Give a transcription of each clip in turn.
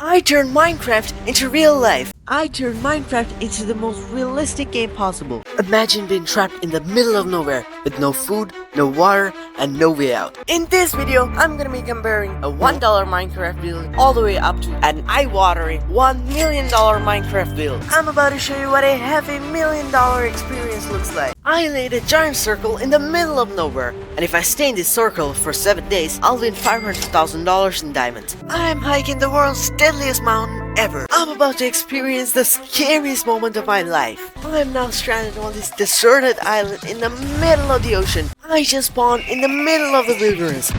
I turned Minecraft into real life. I turned Minecraft into the most realistic game possible. Imagine being trapped in the middle of nowhere with no food, no water, and no way out. In this video, I'm gonna be comparing a $1 Minecraft build all the way up to an eye-watering $1 million Minecraft build. I'm about to show you what a $500,000 experience looks like. I laid a giant circle in the middle of nowhere, and if I stay in this circle for 7 days, I'll win $500,000 in diamonds. I'm hiking the world's deadliest mountain ever. I'm about to experience the scariest moment of my life. I'm now stranded on this deserted island in the middle of the ocean. I just spawned in the middle of the wilderness.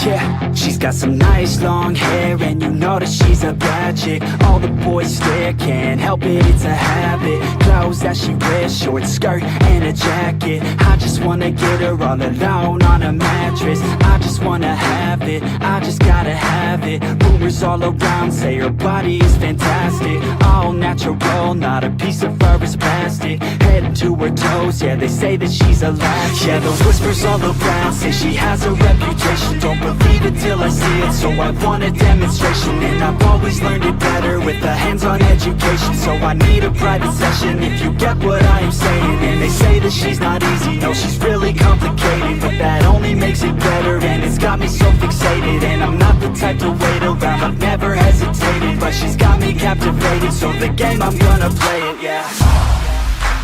Yeah, she's got some nice long hair, and you know that she's a bad chick. All the boys stare, can't help it, it's a habit. Clothes that she wears, short skirt and a jacket. I just wanna get her all alone on a mattress. I just wanna have it, I just gotta have it. Rumors all around say her body is fantastic. All natural, not a piece of fur is plastic. Head to her toes, yeah, they say that she's a latch. Yeah, the whispers all around say she has a reputation. Don't believe it till I see it, so I want a demonstration. And I've always learned it better with a hands-on education. So I need a private session if you get what I am saying. And they say that she's not easy, no, she's really complicated. But that only makes it better, and it's got me so fixated. And I'm not the type to wait around, I've never hesitated. But she's got me captivated, so the game, I'm gonna play it, yeah.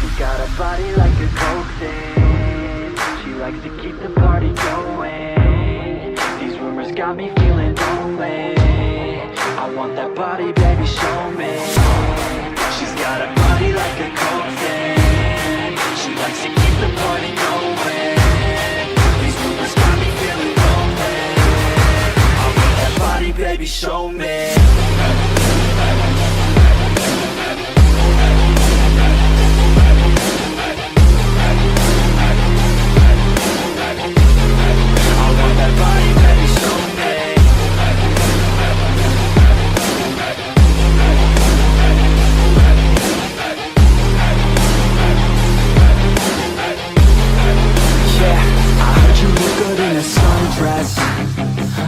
She got a body like a coke thing. She likes to keep the party going. These rumors got me feeling lonely. I want that body, baby, show me. She's got a body like a coke thing. She likes to keep the party going. These rumors got me feeling lonely. I want that body, baby, show me.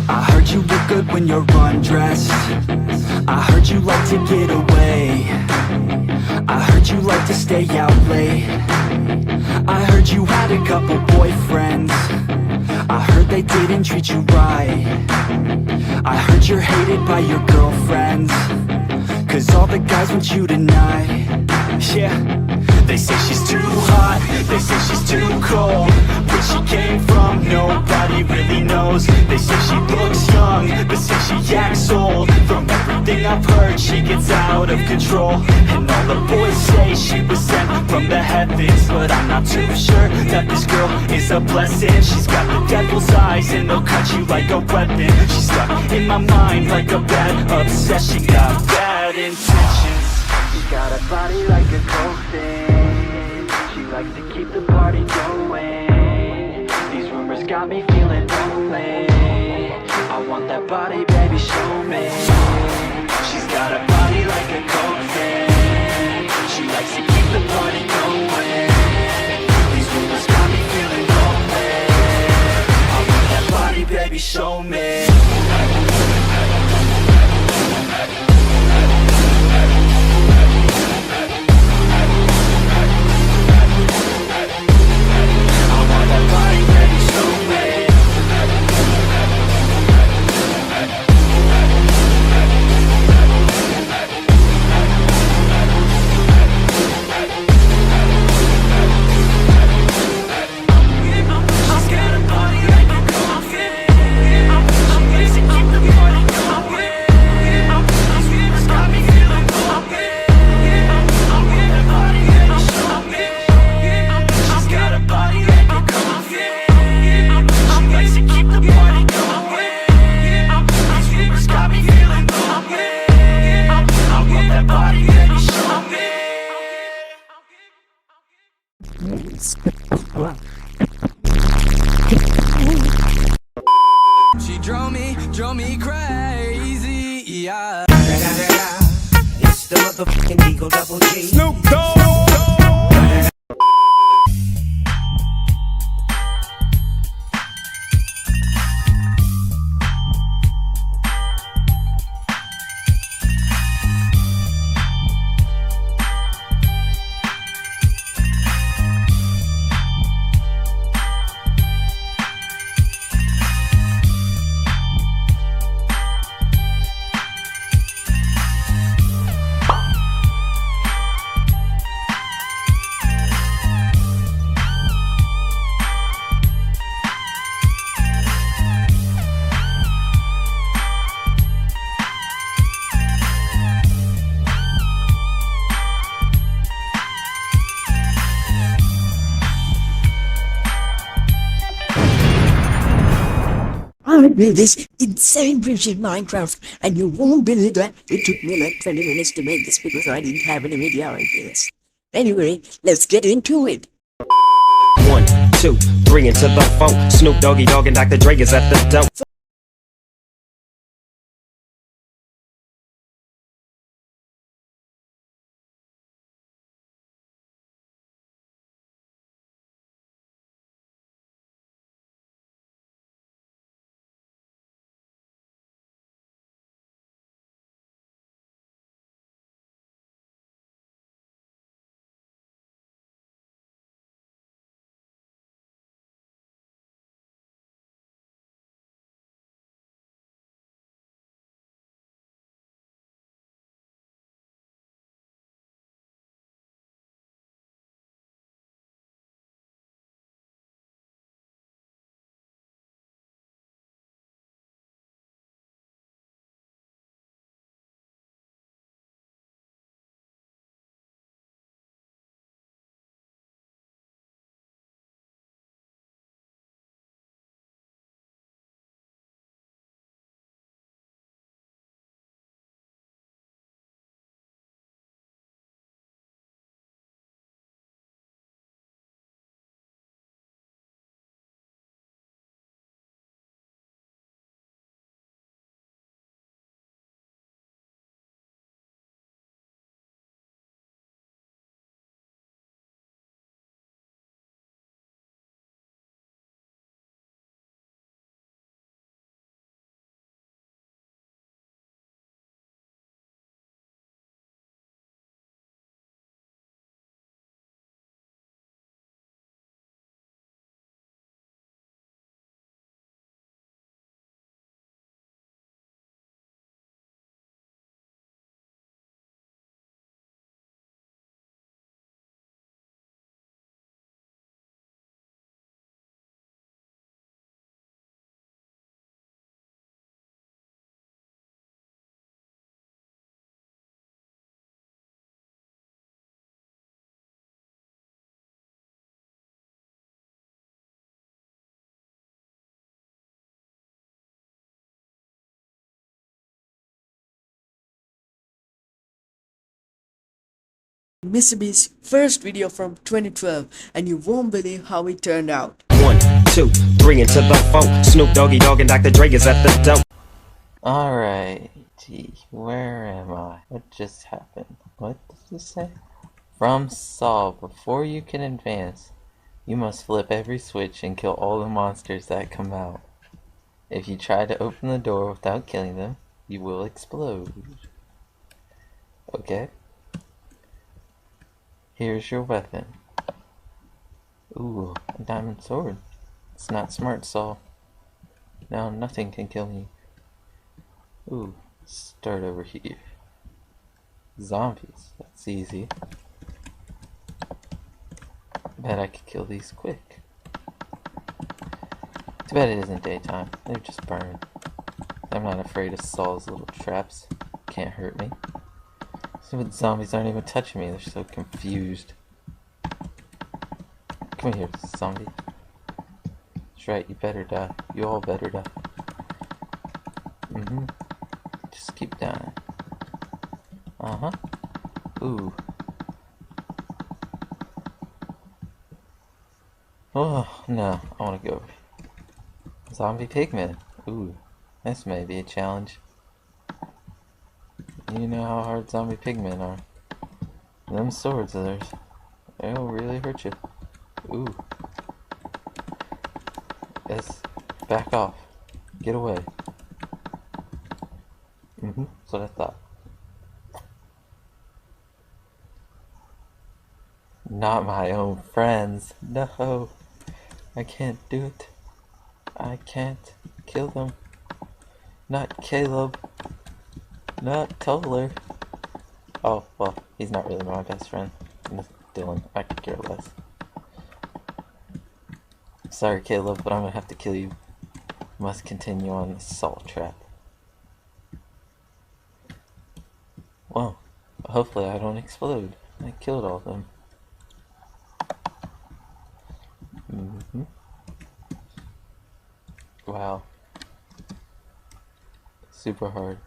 I heard you look good when you're undressed. I heard you like to get away. I heard you like to stay out late. I heard you had a couple boyfriends. I heard they didn't treat you right. I heard you're hated by your girlfriends, 'cause all the guys want you tonight. Yeah, they say she's too hot, they say she's too cold. Where she came from, nobody really knows. They say she looks young, but say she acts old. From everything I've heard, she gets out of control. And all the boys say she was sent from the heavens, but I'm not too sure that this girl is a blessing. She's got the devil's eyes, and they'll cut you like a weapon. She's stuck in my mind like a bad obsession. Got bad intentions. She's got a body like a coke thing. She likes to keep the party going. These rumors got got me feeling lonely. I want that body, baby, show me. She's got a body like a cocaine. She likes to keep the party going. These rumors got me feeling lonely. I want that body, baby, show me. She drove me crazy, yeah. It's the motherfucking Eagle Double G. Snoop Dogg. I made this insane bullshit Minecraft, and you won't believe that it took me like 20 minutes to make this because I didn't have any video ideas. Anyway, let's get into it. 1, 2, 3 into the phone. Snoop Doggy Dogg and Dr. Dre is at the door. MrIssa's first video from 2012, and you won't believe how it turned out. 1, 2, 3 into the 4. Snoop Doggy Dogg and Dr. Dre is at the door. Alright, gee, where am I? What just happened? What did you say? From Saul, before you can advance, you must flip every switch and kill all the monsters that come out. If you try to open the door without killing them, you will explode. Okay? Here's your weapon. Ooh, a diamond sword. It's not smart, Saul. Now nothing can kill me. Ooh, start over here. Zombies, that's easy. Bet I could kill these quick. Too bad it isn't daytime. They're just burned. I'm not afraid of Saul's little traps. Can't hurt me. Some of the zombies aren't even touching me. They're so confused. Come here, zombie. That's right, you better die. You all better die. Just keep dying. Ooh. Oh, no. I want to go. Zombie pigmen. Ooh. This may be a challenge. You know how hard zombie pigmen are. Them swords of theirs, they'll really hurt you. Ooh. Yes. Back off. Get away. That's what I thought. Not my own friends. No. I can't do it. I can't kill them. Not Caleb. Not Toller. Oh, well, he's not really my best friend. Dylan. I could care less. Sorry, Caleb, but I'm gonna have to kill you. Must continue on this salt trap. Well, hopefully I don't explode. I killed all of them. Wow. Super hard.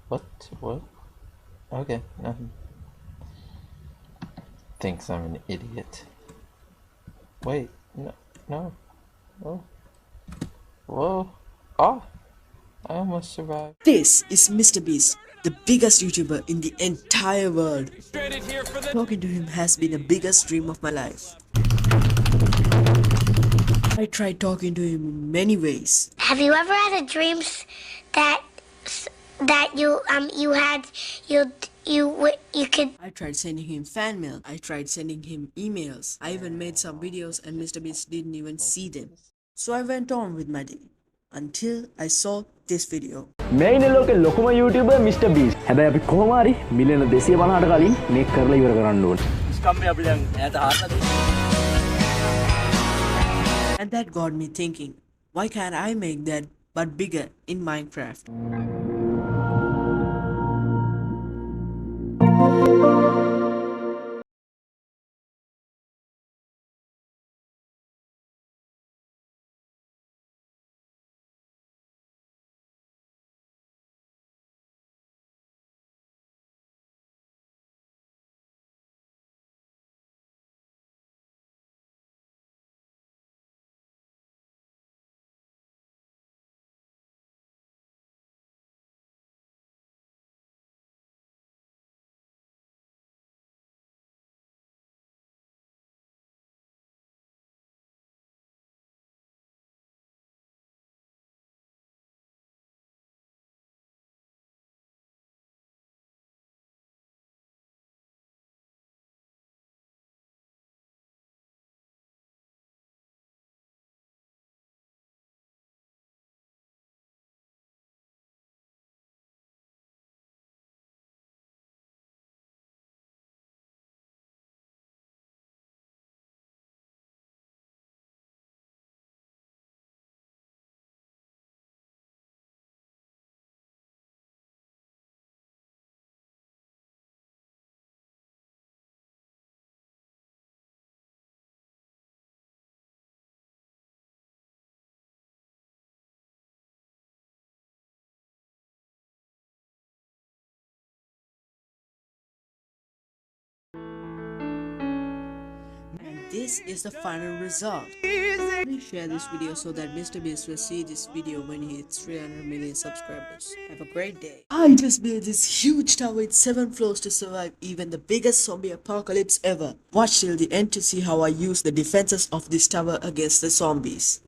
What? Okay, nothing. Thinks I'm an idiot. Wait, no. Oh. Whoa. Ah! I almost survived. This is MrBeast, the biggest YouTuber in the entire world. Talking to him has been the biggest dream of my life. I tried talking to him in many ways. Have you ever had a dream that you could? I tried sending him fan mail. I tried sending him emails. I even made some videos and MrBeast didn't even see them. So I went on with my day until I saw this video. මේ ඉන්න ලෝකේ ලොකුම YouTuber MrBeast. හැබැයි අපි කොහොම හරි මිලියන 250කට කලින් මේක කරලා ඉවර කරන්න ඕනේ. ස්කම්මේ අපි දැන් ඈත හාරලා. And that got me thinking, why can't I make that but bigger in Minecraft? this is the final result. Please share this video so that MrBeast will see this video when he hits 300 million subscribers. Have a great day. I just built this huge tower with 7 floors to survive even the biggest zombie apocalypse ever. Watch till the end to see how I use the defenses of this tower against the zombies.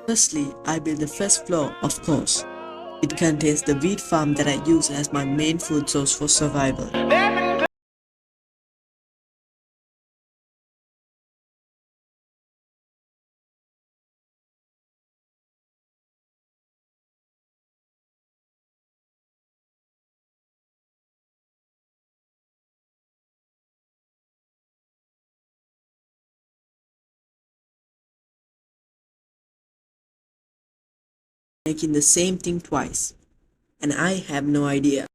Firstly, I built the first floor, of course. It contains the wheat farm that I use as my main food source for survival. Making the same thing twice, and I have no idea.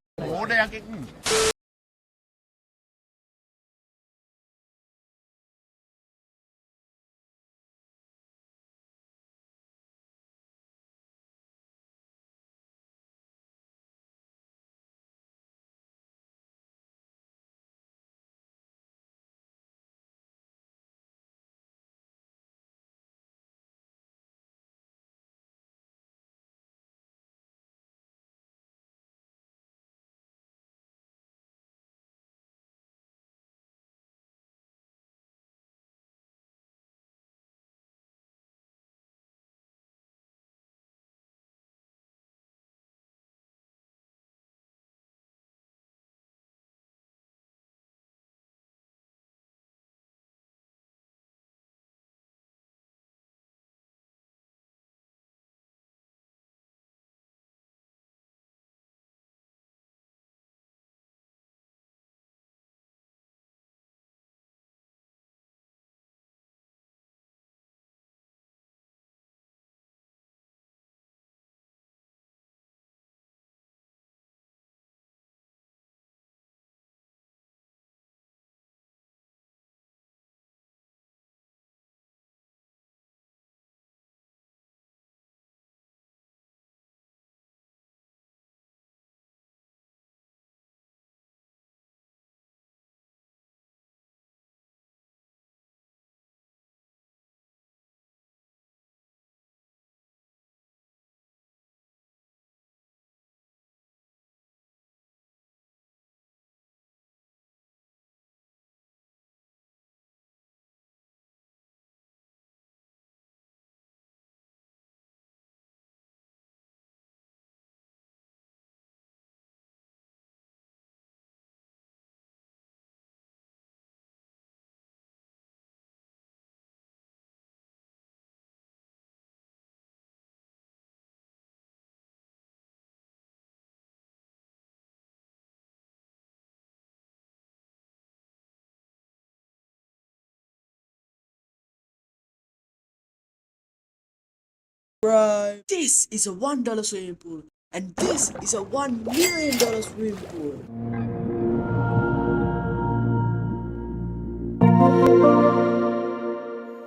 Right. This is a $1 swimming pool, and this is a $1 million swimming pool.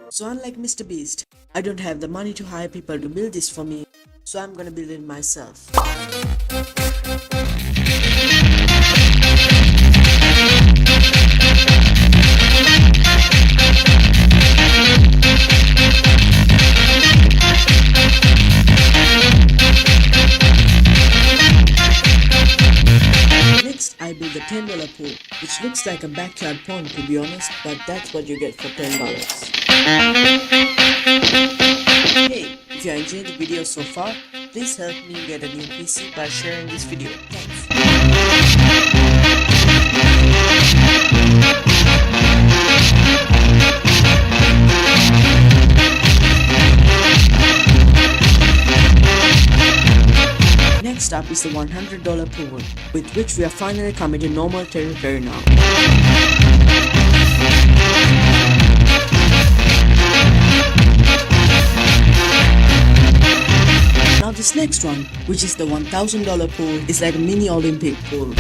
So unlike MrBeast, I don't have the money to hire people to build this for me, so I'm gonna build it myself. Next, I built the $10 pool, which looks like a backyard pond to be honest, but that's what you get for $10. Hey, if you are enjoying the video so far, please help me get a new PC by sharing this video. Thanks. Next up is the $100 pool, with which we are finally coming to normal territory now. Now this next one, which is the $1,000 pool, is like a mini Olympic pool.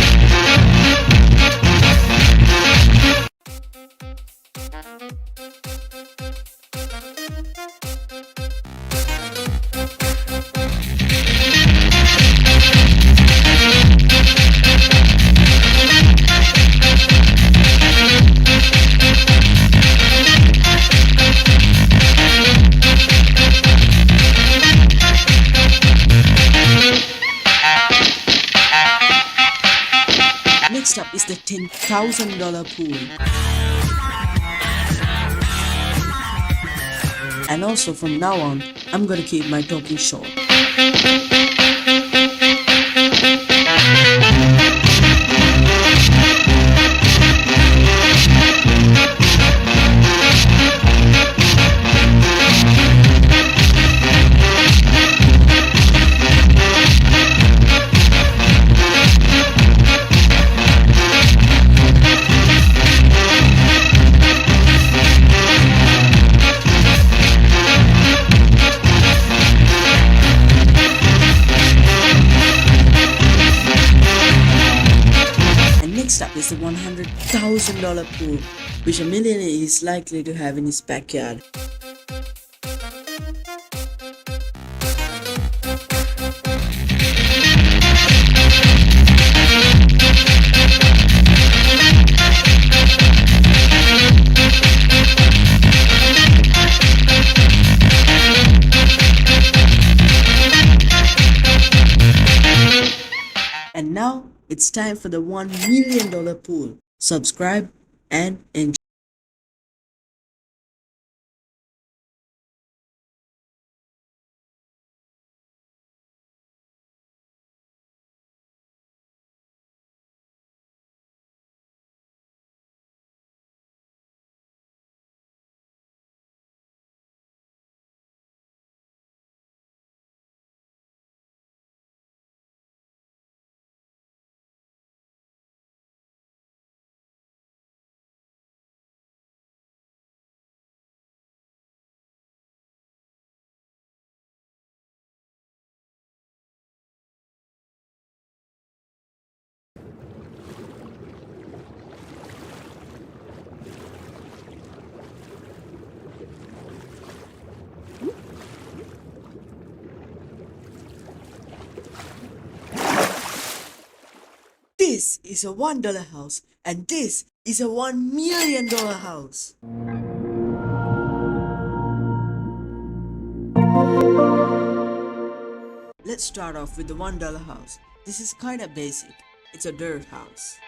$1,000 pool. And also from now on, I'm gonna keep my talking short. Next up is the $100,000 pool, which a millionaire is likely to have in his backyard. And now it's time for the $1 million pool. Subscribe and enjoy. This is a $1 house, and this is a $1 million house. Let's start off with the $1 house. This is kinda basic. It's a dirt house.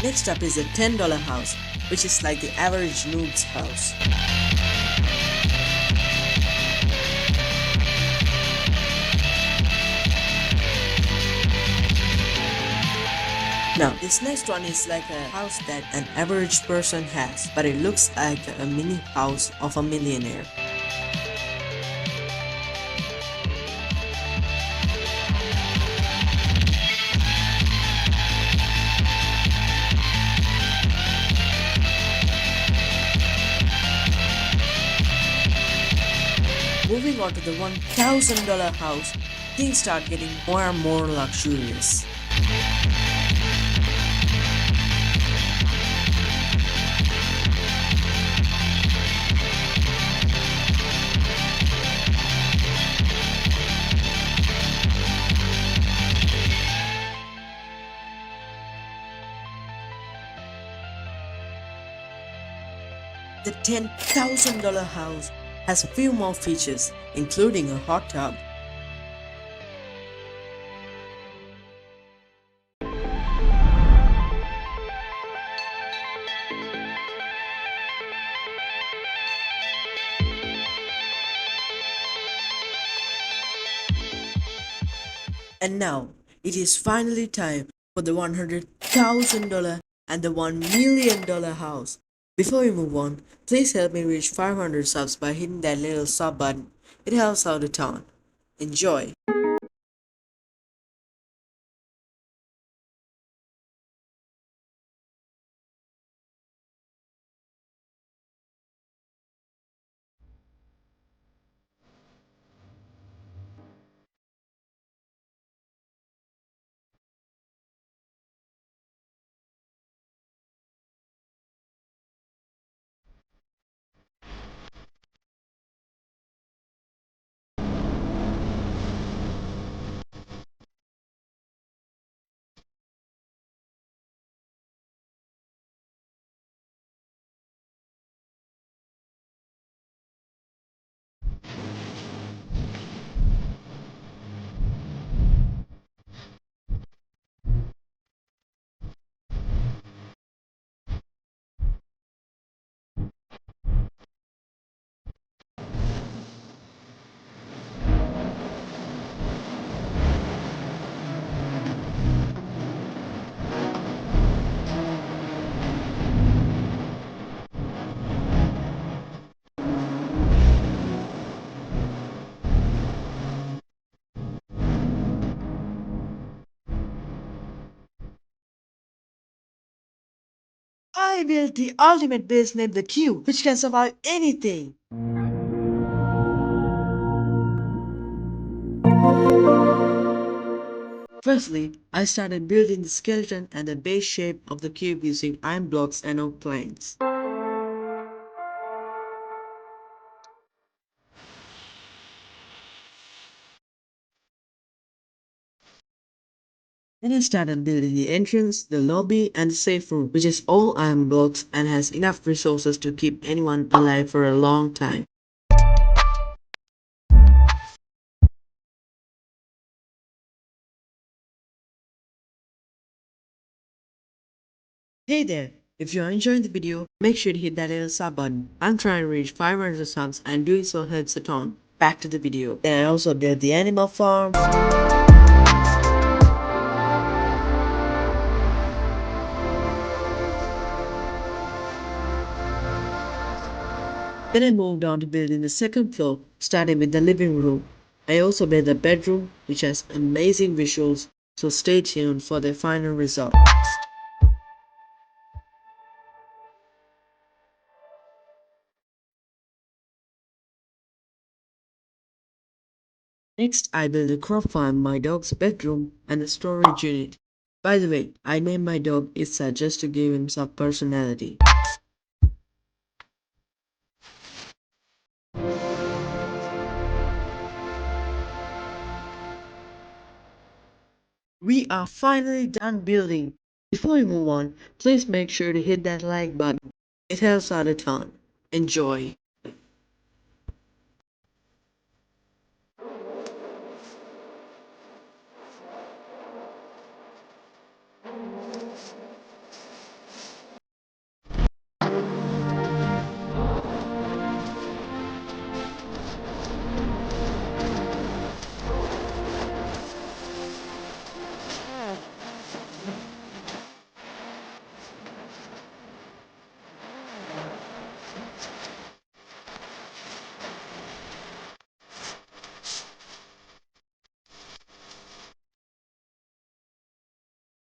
Next up is a $10 house, which is like the average noob's house. Now, this next one is like a house that an average person has, but it looks like a mini house of a millionaire. Moving on to the $1,000 house, things start getting more and more luxurious. The $10,000 house has a few more features, including a hot tub, and now it is finally time for the $100,000 and the $1 million house. Before we move on, please help me reach 500 subs by hitting that little sub button. It helps out a ton. Enjoy! I built the ultimate base named the Cube, which can survive anything. Firstly, I started building the skeleton and the base shape of the cube using iron blocks and oak planks. Then I started building the entrance, the lobby, and the safe room, which is all iron blocks and has enough resources to keep anyone alive for a long time. Hey there! If you are enjoying the video, make sure to hit that little sub button. I'm trying to reach 500 subs and doing so helps a ton. Back to the video. Then I also built the animal farm. Then I moved on to building the second floor, starting with the living room. I also built the bedroom, which has amazing visuals, so stay tuned for the final result. Next, I built a crop farm, my dog's bedroom, and a storage unit. By the way, I named my dog Issa just to give him some personality. We are finally done building. Before we move on, please make sure to hit that like button. It helps out a ton. Enjoy.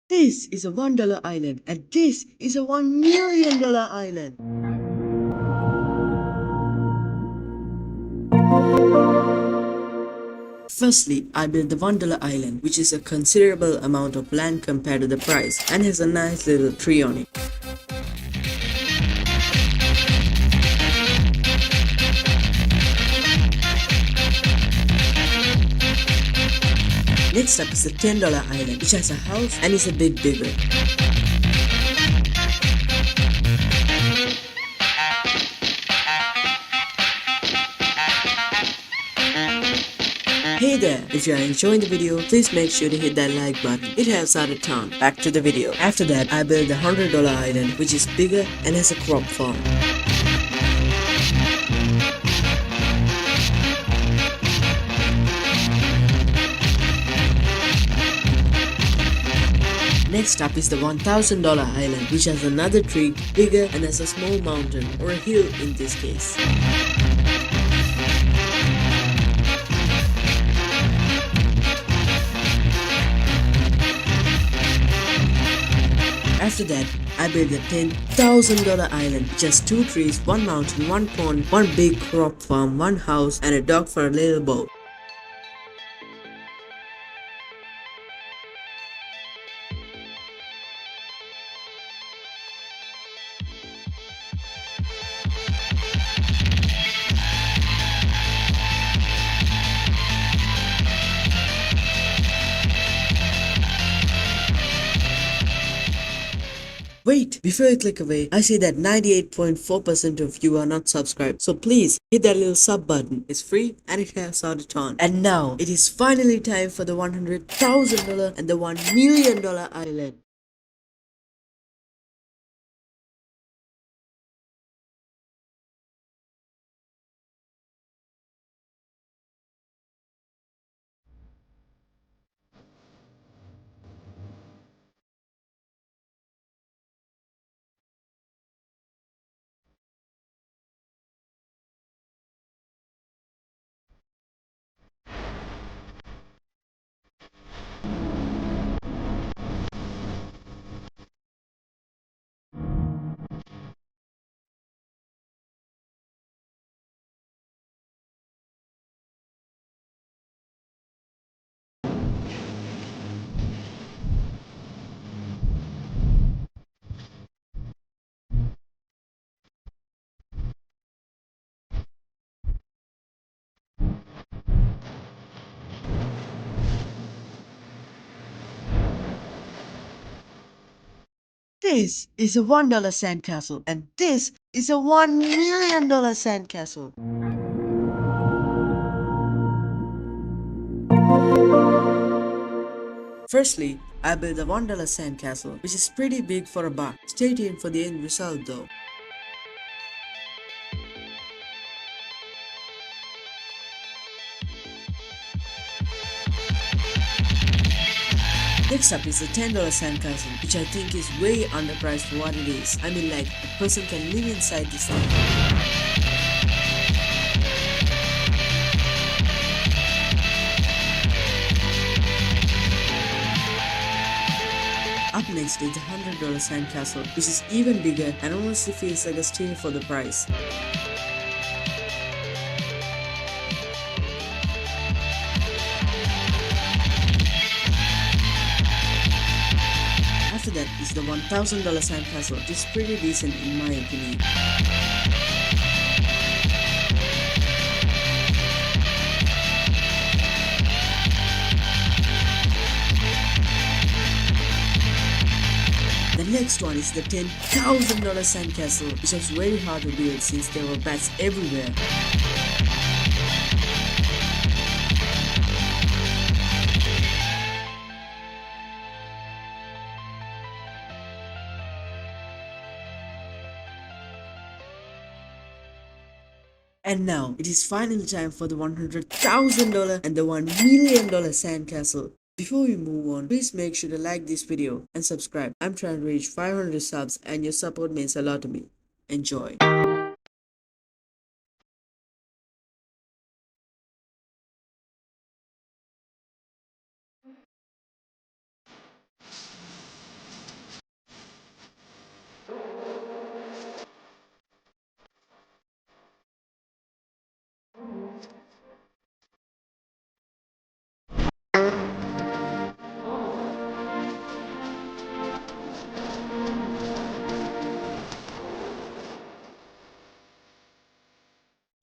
This is a $1 island and this is a $1 million island. Firstly, I built the $1 island, which is a considerable amount of land compared to the price and has a nice little tree on it. Next up is the $10 island, which has a house and is a bit bigger. Hey there! If you are enjoying the video, please make sure to hit that like button. It helps out a ton. Back to the video. After that, I built the $100 island, which is bigger and has a crop farm. Next up is the $1,000 island, which has another tree, bigger, and has a small mountain, or a hill in this case. After that, I built the $10,000 island, which has 2 trees, 1 mountain, 1 pond, 1 big crop farm, 1 house, and a dock for a little boat. Wait, before you click away, I see that 98.4% of you are not subscribed. So please hit that little sub button. It's free and it helps out a ton. And now it is finally time for the $100,000 and the $1 million island. This is a $1 sandcastle, and this is a $1 million sandcastle. Firstly, I built a $1 sandcastle, which is pretty big for a buck. Stay tuned for the end result though. Next up is the $10 sandcastle, which I think is way underpriced for what it is. I mean, like, a person can live inside this thing. Up next is the $100 sandcastle, which is even bigger and honestly feels like a steal for the price. After that is the $1,000 sandcastle, which is pretty decent in my opinion. The next one is the $10,000 sandcastle, which was very hard to build since there were bats everywhere. And now, it is finally time for the $100,000 and the $1 million sandcastle. Before we move on, please make sure to like this video and subscribe. I'm trying to reach 500 subs and your support means a lot to me. Enjoy.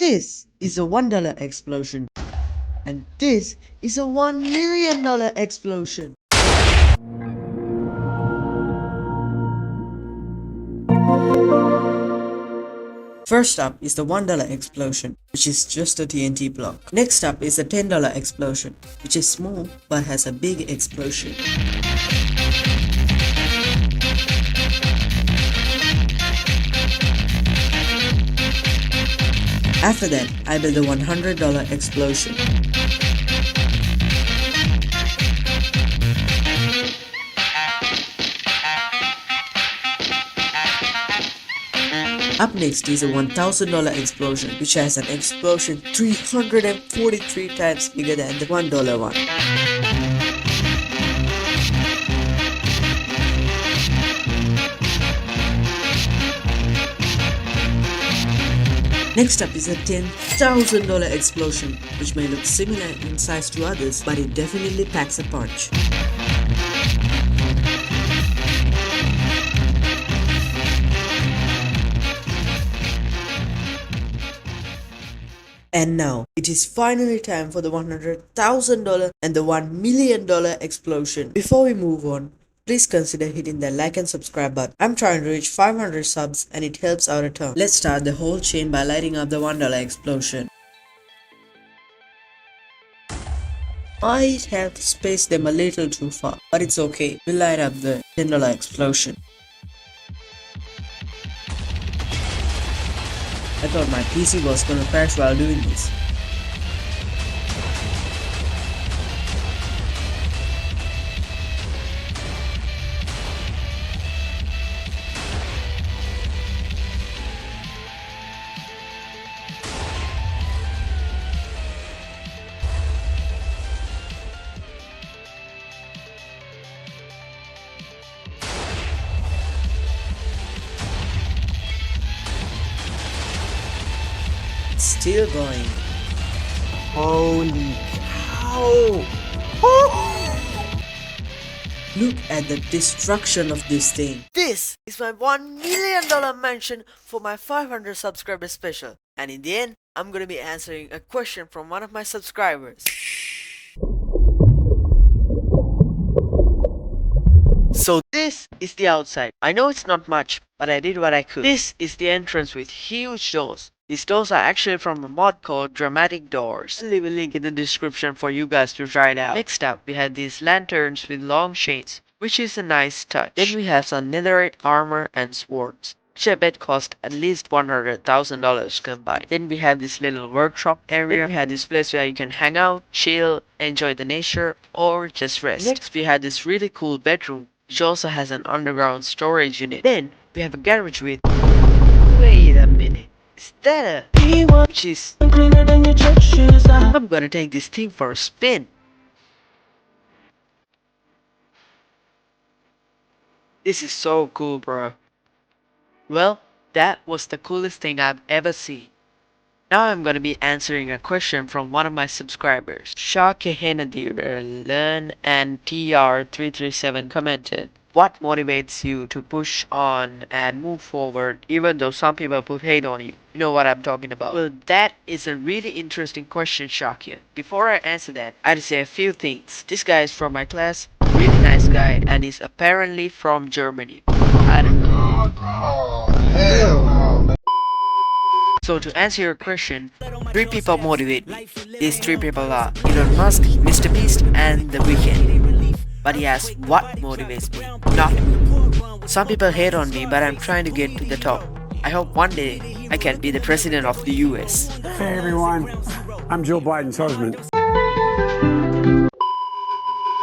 This is a $1 explosion. And this is a $1 million explosion. First up is the $1 explosion, which is just a TNT block. Next up is the $10 explosion, which is small but has a big explosion. After that, I built the $100 explosion. Up next is a $1,000 explosion, which has an explosion 343 times bigger than the $1 one. Next up is a $10,000 explosion, which may look similar in size to others, but it definitely packs a punch. And now, it is finally time for the $100,000 and the $1 million explosion. Before we move on, please consider hitting the like and subscribe button. I'm trying to reach 500 subs and it helps out a ton. Let's start the whole chain by lighting up the $1 explosion. I have spaced them a little too far, but it's okay. We'll light up the $10 explosion. I thought my PC was gonna crash while doing this. Still going. Holy cow! Look at the destruction of this thing. This is my $1 million mention for my 500 subscribers special. And in the end, I'm gonna be answering a question from one of my subscribers. So this is the outside. I know it's not much, but I did what I could. This is the entrance with huge doors. These doors are actually from a mod called Dramatic Doors. I'll leave a link in the description for you guys to try it out. Next up, we had these lanterns with long shades, which is a nice touch. Then we have some netherite armor and swords, which I bet cost at least $100,000 combined. Then we have this little workshop area. We had this place where you can hang out, chill, enjoy the nature, or just rest. Next, we had this really cool bedroom, which also has an underground storage unit. Then we have a garage with... Wait a minute. Is that a P1? Which is... I'm gonna take this thing for a spin. This is so cool, bro. Well, that was the coolest thing I've ever seen. Now I'm gonna be answering a question from one of my subscribers. 𝗧𝗘𝗃𝗧𝗏 and TR337 commented, what motivates you to push on and move forward even though some people put hate on you? You know what I'm talking about. Well, that is a really interesting question, 𝗧𝗘𝗃𝗧𝗏. Before I answer that, I'd say a few things. This guy is from my class, really nice guy, and is apparently from Germany. I don't know. So to answer your question, 3 people motivate me. These 3 people are Elon Musk, MrBeast, and The Weeknd. But he asks what motivates me, not me. Some people hate on me, but I'm trying to get to the top. I hope one day I can be the president of the US. Hey everyone, I'm Joe Biden's husband.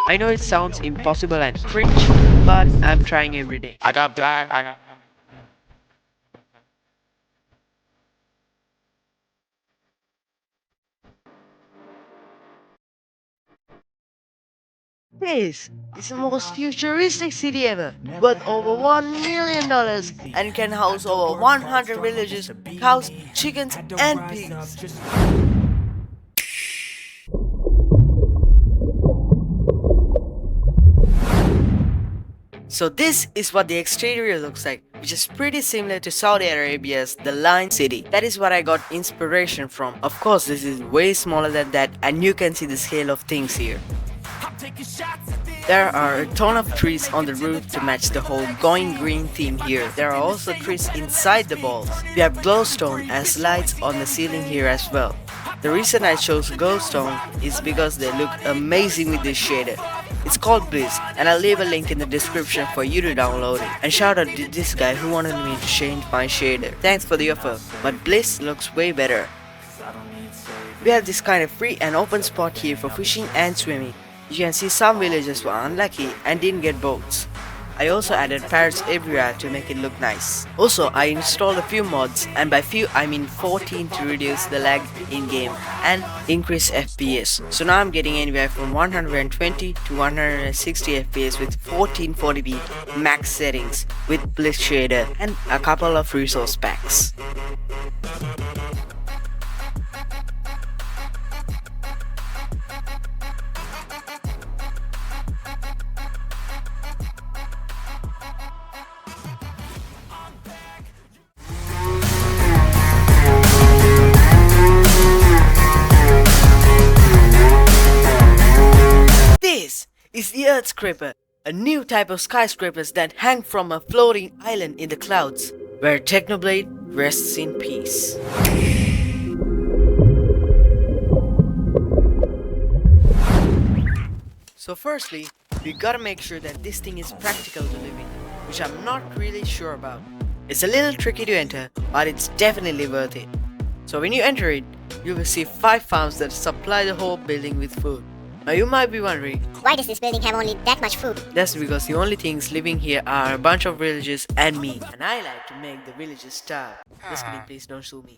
I know it sounds impossible and cringe, but I'm trying every day. I got black, I got... This is the most futuristic city ever, worth over $1 million and can house over 100 villages, cows, chickens, and pigs. So this is what the exterior looks like, which is pretty similar to Saudi Arabia's The Line City. That is what I got inspiration from. Of course, this is way smaller than that, and you can see the scale of things here. There are a ton of trees on the roof to match the whole going green theme here. There are also trees inside the balls. We have glowstone as lights on the ceiling here as well. The reason I chose glowstone is because they look amazing with this shader. It's called 𝗏𝗲𝗄, and I'll leave a link in the description for you to download it. And shout out to this guy who wanted me to change my shader. Thanks for the offer, but 𝗏𝗲𝗄 looks way better. We have this kind of free and open spot here for fishing and swimming. You can see some villagers were unlucky and didn't get boats. I also added parrots everywhere to make it look nice. Also, I installed a few mods, and by few I mean 14, to reduce the lag in game and increase FPS. So now I'm getting anywhere from 120 to 160 FPS with 1440p max settings with 𝗏𝗲𝗄 shader and a couple of resource packs. This is the 𝗧𝗘𝗃𝗧𝗏, a new type of skyscrapers that hang from a floating island in the clouds, where 𝗏𝗘𝗃𝗧 rests in peace. So firstly, we gotta make sure that this thing is practical to live in, which I'm not really sure about. It's a little tricky to enter, but it's definitely worth it. So when you enter it, you will see 5 farms that supply the whole building with food. Now you might be wondering, Why does this building have only that much food? that's because the only things living here are a bunch of villagers and me. And I like to make the villagers starve. Just kidding, please don't sue me.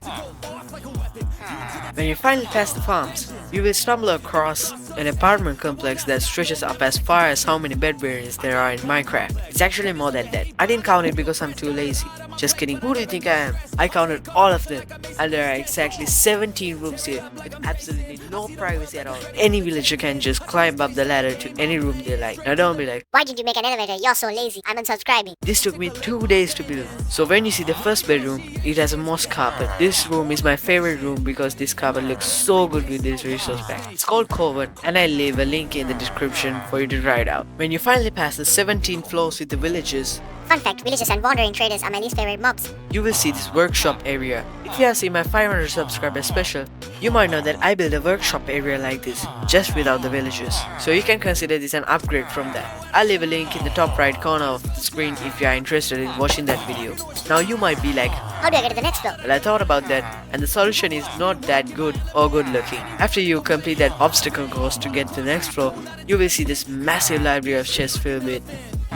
When you finally pass the farms, you will stumble across an apartment complex that stretches up as far as how many bed variants there are in Minecraft. It's actually more than that. I didn't count it because I'm too lazy. Just kidding, who do you think I am? I counted all of them, and there are exactly 17 rooms here with absolutely no privacy at all. Any villager can just climb up the ladder to any room they like. Now don't be like, Why did you make an elevator? You're so lazy. I'm unsubscribing. this took me 2 days to build. So when you see the first bedroom, it has a moss carpet. This room is my favorite room because this carpet looks so good with this resource pack. It's called 𝗠𝗘𝗘𝗧, and I'll leave a link in the description for you to try it out. When you finally pass the 17 floors with the villages, Fun fact, villagers and wandering traders are my least favorite mobs. you will see this workshop area. If you have seen my 500 subscriber special, you might know that I built a workshop area like this, just without the villagers. So you can consider this an upgrade from that. I'll leave a link in the top right corner of the screen if you are interested in watching that video. Now you might be like, How do I get to the next floor? well, I thought about that, and the solution is not that good or good looking. After you complete that obstacle course to get to the next floor, you will see this massive library of chests filled with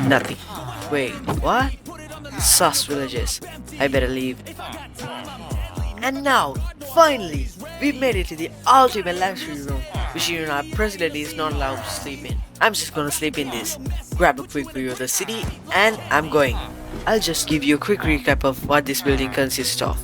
nothing. Wait, what? Sus villages. I better leave. And now, finally, we made it to the ultimate luxury room, which our president is not allowed to sleep in. I'm just gonna sleep in this, grab a quick view of the city, and I'm going. I'll just give you a quick recap of what this building consists of.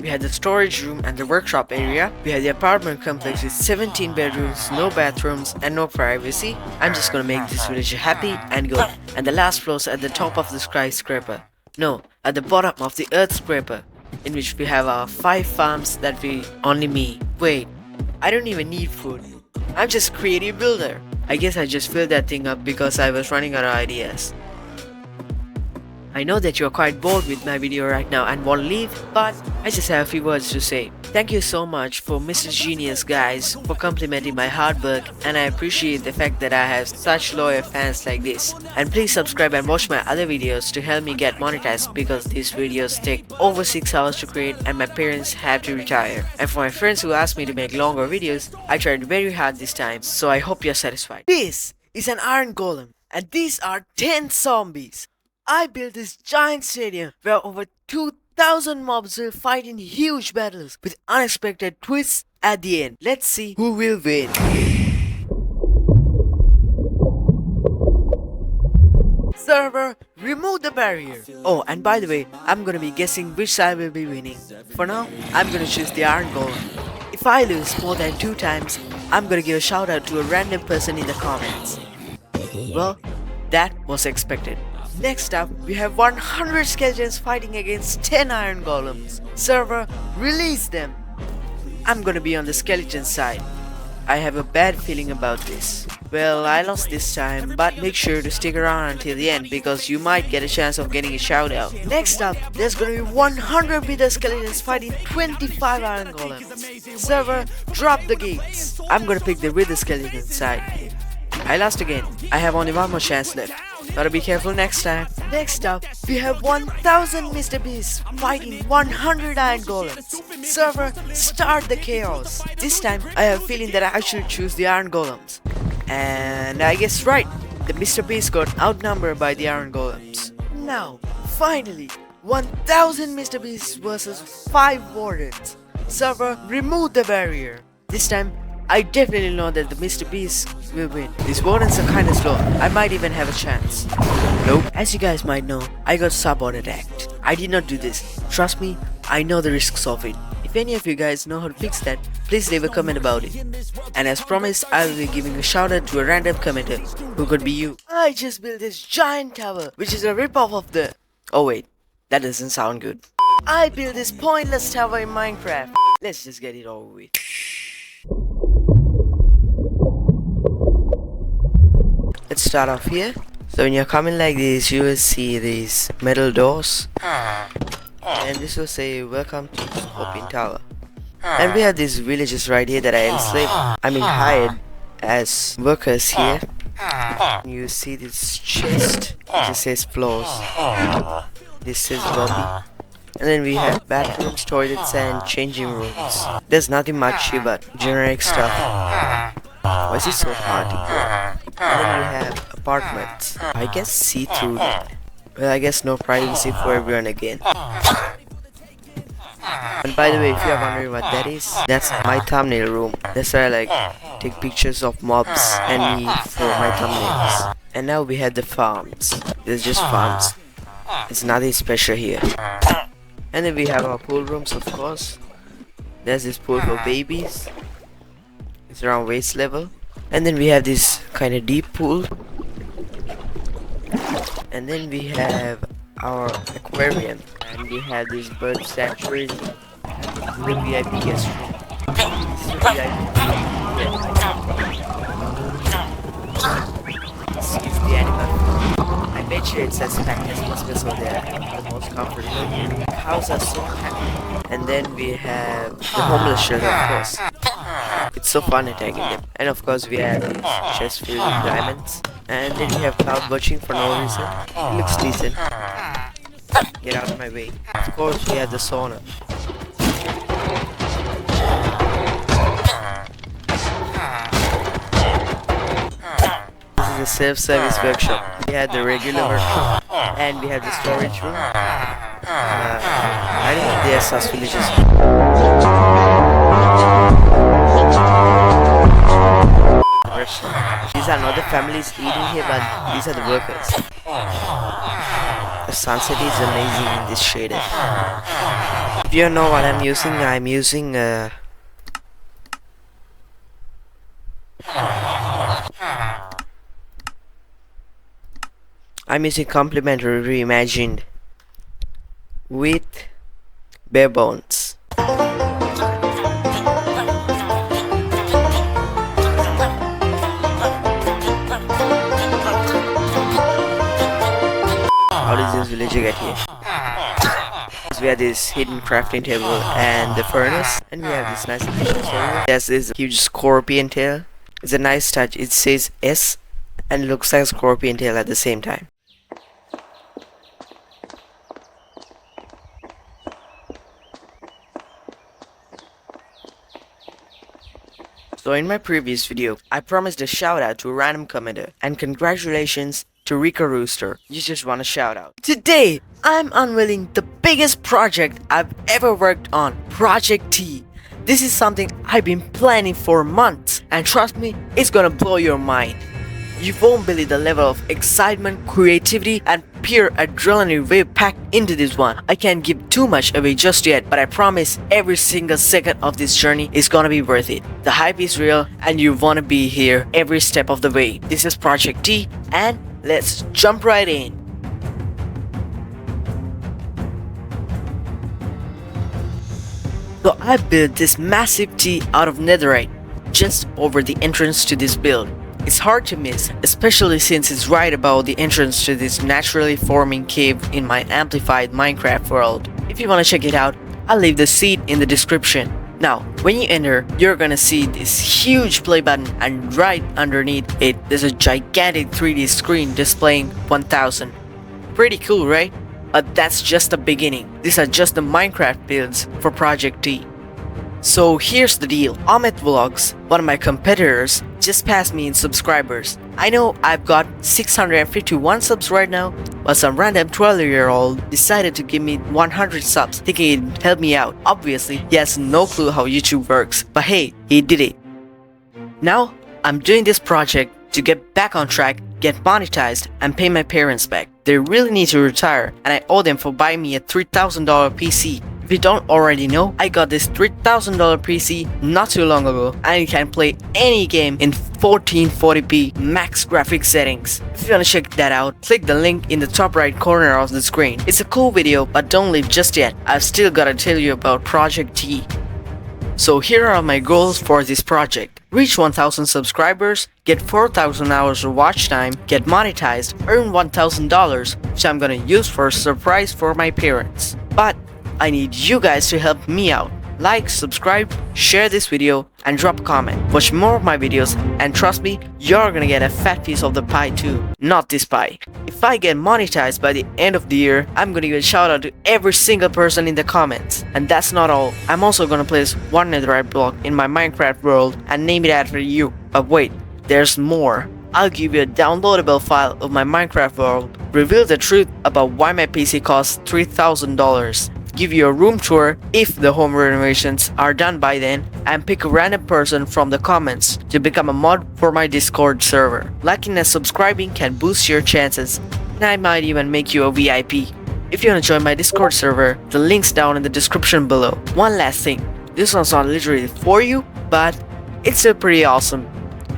We had the storage room and the workshop area. We had the apartment complex with 17 bedrooms, no bathrooms, and no privacy. I'm just gonna make this villager happy and good. And the last floor's at the top of the skyscraper. No, at the bottom of the earth scraper, in which we have our 5 farms that we only me. Wait, I don't even need food. I'm just a creative builder. I guess I just filled that thing up because I was running out of ideas. I know that you're quite bored with my video right now and want to leave, but I just have a few words to say. Thank you so much for Mr. Genius guys for complimenting my hard work, and I appreciate the fact that I have such loyal fans like this. And please subscribe and watch my other videos to help me get monetized, because these videos take over 6 hours to create and my parents have to retire. And for my friends who asked me to make longer videos, I tried very hard this time, so I hope you're satisfied. This is an iron golem, and these are 10 zombies. I built this giant stadium where over 2,000 mobs will fight in huge battles with unexpected twists at the end. Let's see who will win. Server, remove the barrier. Oh, and by the way, I'm gonna be guessing which side will be winning. For now, I'm gonna choose the iron golem. If I lose more than 2 times, I'm gonna give a shout out to a random person in the comments. Well, that was expected. Next up, we have 100 skeletons fighting against 10 iron golems. Server, release them. I'm gonna be on the skeleton side. I have a bad feeling about this. Well, I lost this time, but make sure to stick around until the end because you might get a chance of getting a shout out. Next up, there's gonna be 100 wither skeletons fighting 25 iron golems. Server, drop the gates. I'm gonna pick the wither skeleton side. I lost again. I have only one more chance left. Gotta be careful next time. Next up, we have 1000 MrBeasts fighting 100 iron golems. Server, start the chaos. This time, I have a feeling that I should choose the iron golems. And I guess right, the MrBeast got outnumbered by the iron golems. Now, finally, 1000 MrBeasts versus 5 wardens. Server, remove the barrier. This time, I definitely know that the MrBeast will win. These wardens are kinda slow. I might even have a chance. Nope. As you guys might know, I got sub-attacked. I did not do this. Trust me, I know the risks of it. If any of you guys know how to fix that, please leave a comment about it. And as promised, I will be giving a shout out to a random commenter, who could be you. I just built this giant tower, which is a ripoff of the... Oh wait, that doesn't sound good. I built this pointless tower in Minecraft. Let's just get it over with. Let's start off here. So when you're coming like this, you will see these metal doors, and this will say welcome to Open Tower. And we have these villagers right here that hired as workers here. You see this chest, it says floors. This says lobby. And then we have bathrooms, toilets, and changing rooms. There's nothing much here but generic stuff. Why is it so hard to go? And then we have apartments. I guess see-through. Well, I guess no privacy for everyone again. And by the way, if you are wondering what that is, that's my thumbnail room. That's where I take pictures of mobs and me for my thumbnails. And now we have the farms. There's just farms. There's nothing special here. And then we have our pool rooms, of course. There's this pool for babies. It's around waist level. And then we have this kind of deep pool. And then we have our aquarium. And we have this bird sanctuary. The VIP guest room. the VIP. This is the animal. I bet you it says packers must be so they're the most comfortable. Cows are so happy. And then we have the homeless shelter, of course. It's so fun attacking them. And of course we have chests filled with diamonds. And then we have cloud watching for no reason. It looks decent. Get out of my way. Of course we have the sauna. This is a self-service workshop. We had the regular workshop and we have the storage room. I think they are sus villages. These are not the families eating here, but these are the workers. The sunset is amazing in this shade. If you know what I'm using complimentary reimagined with bare bones. How does this villager get here? We have this hidden crafting table and the furnace, and we have this nice addition here. There's this huge scorpion tail. It's a nice touch. It says S and looks like a scorpion tail at the same time. So in my previous video, I promised a shout out to a random commenter, and congratulations to Rico Rooster. You just want a shout out. Today, I'm unveiling the biggest project I've ever worked on, Project T. This is something I've been planning for months, and trust me, it's gonna blow your mind. You won't believe the level of excitement, creativity, and pure adrenaline we've packed into this one. I can't give too much away just yet, but I promise every single second of this journey is gonna be worth it. The hype is real, and you wanna be here every step of the way. This is Project T, and let's jump right in. So I built this massive T out of netherite, just over the entrance to this build. It's hard to miss, especially since it's right above the entrance to this naturally forming cave in my amplified Minecraft world. If you wanna check it out, I'll leave the seed in the description. Now, when you enter, you're gonna see this huge play button, and right underneath it, there's a gigantic 3D screen displaying 1000. Pretty cool, right? But that's just the beginning. These are just the Minecraft builds for Project T. So here's the deal. 𝗦𝗡𝗏𝗏𝗔, one of my competitors, just passed me in subscribers. I know I've got 651 subs right now, but some random 12-year-old decided to give me 100 subs, thinking it'd help me out. Obviously, he has no clue how YouTube works, but hey, he did it. Now, I'm doing this project to get back on track, get monetized, and pay my parents back. They really need to retire, and I owe them for buying me a $3,000 PC. If you don't already know, I got this $3,000 PC not too long ago, and you can play any game in 1440p max graphics settings. If you wanna check that out, click the link in the top right corner of the screen. It's a cool video, but don't leave just yet. I've still gotta tell you about Project T. So here are my goals for this project. Reach 1000 subscribers, get 4000 hours of watch time, get monetized, earn $1000, which I'm gonna use for a surprise for my parents. But I need you guys to help me out. Like, subscribe, share this video, and drop a comment. Watch more of my videos, and trust me, you're gonna get a fat piece of the pie too. Not this pie. If I get monetized by the end of the year, I'm gonna give a shout out to every single person in the comments. And that's not all. I'm also gonna place one netherite block in my Minecraft world and name it after you. But wait, there's more. I'll give you a downloadable file of my Minecraft world, reveal the truth about why my PC costs $3,000, give you a room tour if the home renovations are done by then, and pick a random person from the comments to become a mod for my Discord server. Liking and subscribing can boost your chances, and I might even make you a VIP. If you want to join my Discord server, the link's down in the description below. One last thing, this one's not literally for you, but it's still pretty awesome.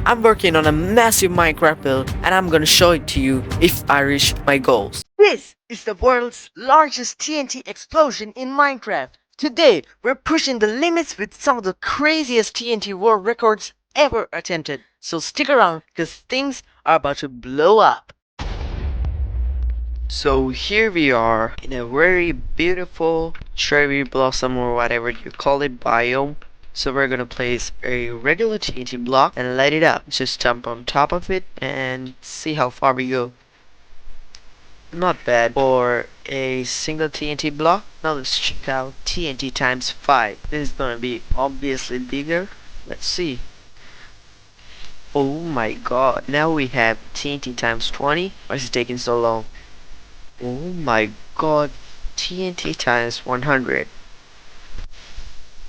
I'm working on a massive Minecraft build, and I'm gonna show it to you if I reach my goals. This is the world's largest TNT explosion in Minecraft. Today, we're pushing the limits with some of the craziest TNT world records ever attempted. So stick around, because things are about to blow up. So here we are in a very beautiful cherry blossom or whatever you call it biome. So we're gonna place a regular TNT block and light it up. Just jump on top of it and see how far we go. Not bad for a single TNT block. Now let's check out TNT times 5. This is gonna be obviously bigger. Let's see. Oh my god. Now we have TNT times 20. Why is it taking so long? Oh my god. TNT times 100.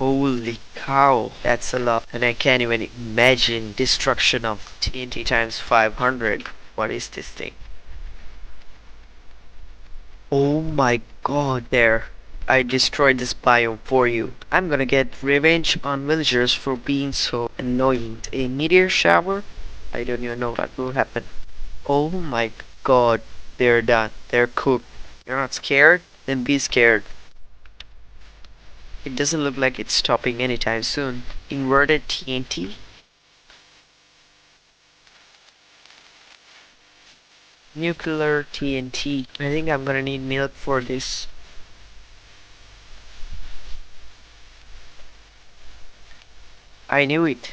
Holy cow. That's a lot. And I can't even imagine destruction of TNT times 500. What is this thing? Oh my god, there. I destroyed this biome for you. I'm gonna get revenge on villagers for being so annoying. A meteor shower? I don't even know what will happen. Oh my god, they're done. They're cooked. You're not scared? Then be scared. It doesn't look like it's stopping anytime soon. Inverted TNT? Nuclear TNT. I think I'm gonna need milk for this. I knew it.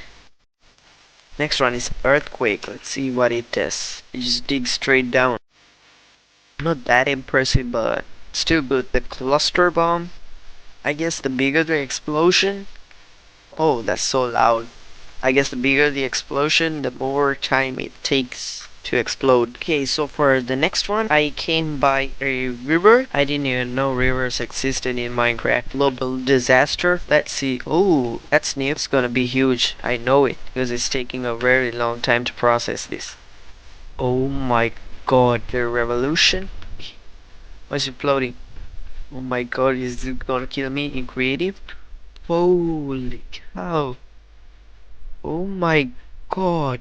Next one is earthquake. Let's see what it does. It just digs straight down. Not that impressive, but still good. The cluster bomb. I guess the bigger the explosion. Oh, that's so loud. I guess the bigger the explosion, the more time it takes to explode. Okay, so for the next one, I came by a river. I didn't even know rivers existed in Minecraft. Global disaster. Let's see. Oh, that's new. It's gonna be huge. I know it, because it's taking a very long time to process this. Oh my god, the revolution. Why is it floating? Oh my god, is it gonna kill me in creative? Holy cow. Oh my god.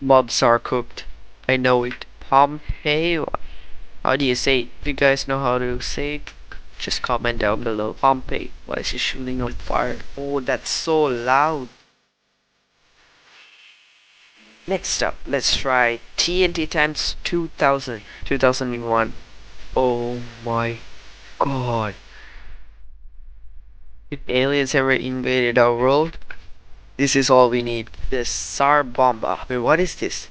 Mobs are cooked. I know it. 𝗠𝗘𝗧. How do you say it? If you guys know how to say it, just comment down below. 𝗠𝗘𝗧. Why is she shooting on fire? Oh, that's so loud. Next up, let's try TNT times 2000. 2001. Oh my god. If aliens ever invaded our world, this is all we need. The 𝗧𝗏. Wait, what is this?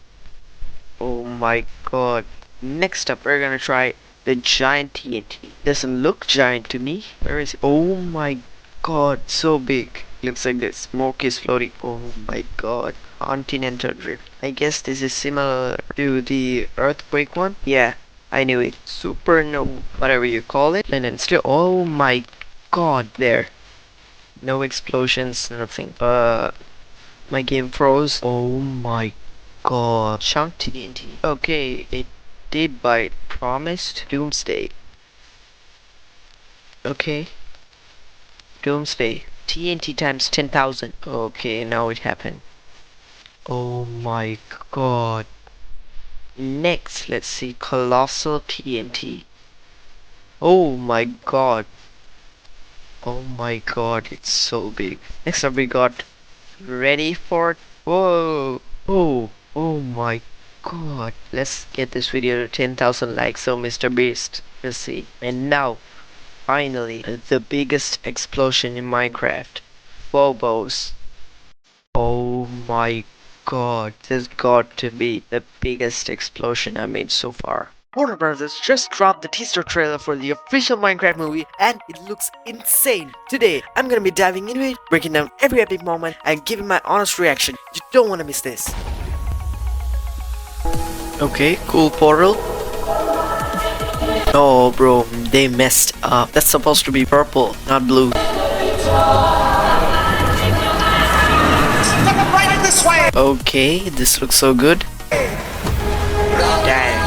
Oh my god. Next up, we're gonna try the giant TNT. Doesn't look giant to me. Where is it? Oh my god, so big. Looks like the smoke is floating. Oh my god. Continental drift. I guess this is similar to the earthquake one. Yeah, I knew it. Supernova, whatever you call it. And then still, oh my god, there. No explosions, nothing. My game froze. Oh my god. Chunk TNT. Okay, it did bite. Promised. Doomsday. Okay. Doomsday. TNT times 10,000. Okay, now it happened. Oh my god. Next, let's see. Colossal TNT. Oh my god. Oh my god, it's so big. Next up we got ready for... Whoa. Oh my god. Let's get this video to 10,000 likes so MrBeast will see. And now, finally, the biggest explosion in Minecraft. Phobos. Oh my god. This got to be the biggest explosion I made so far. Warner Brothers just dropped the teaser trailer for the official Minecraft movie and it looks insane. Today, I'm gonna be diving into it, breaking down every epic moment and giving my honest reaction. You don't wanna miss this. Okay, cool portal. Oh bro, they messed up. That's supposed to be purple, not blue. Okay, this looks so good. Dang.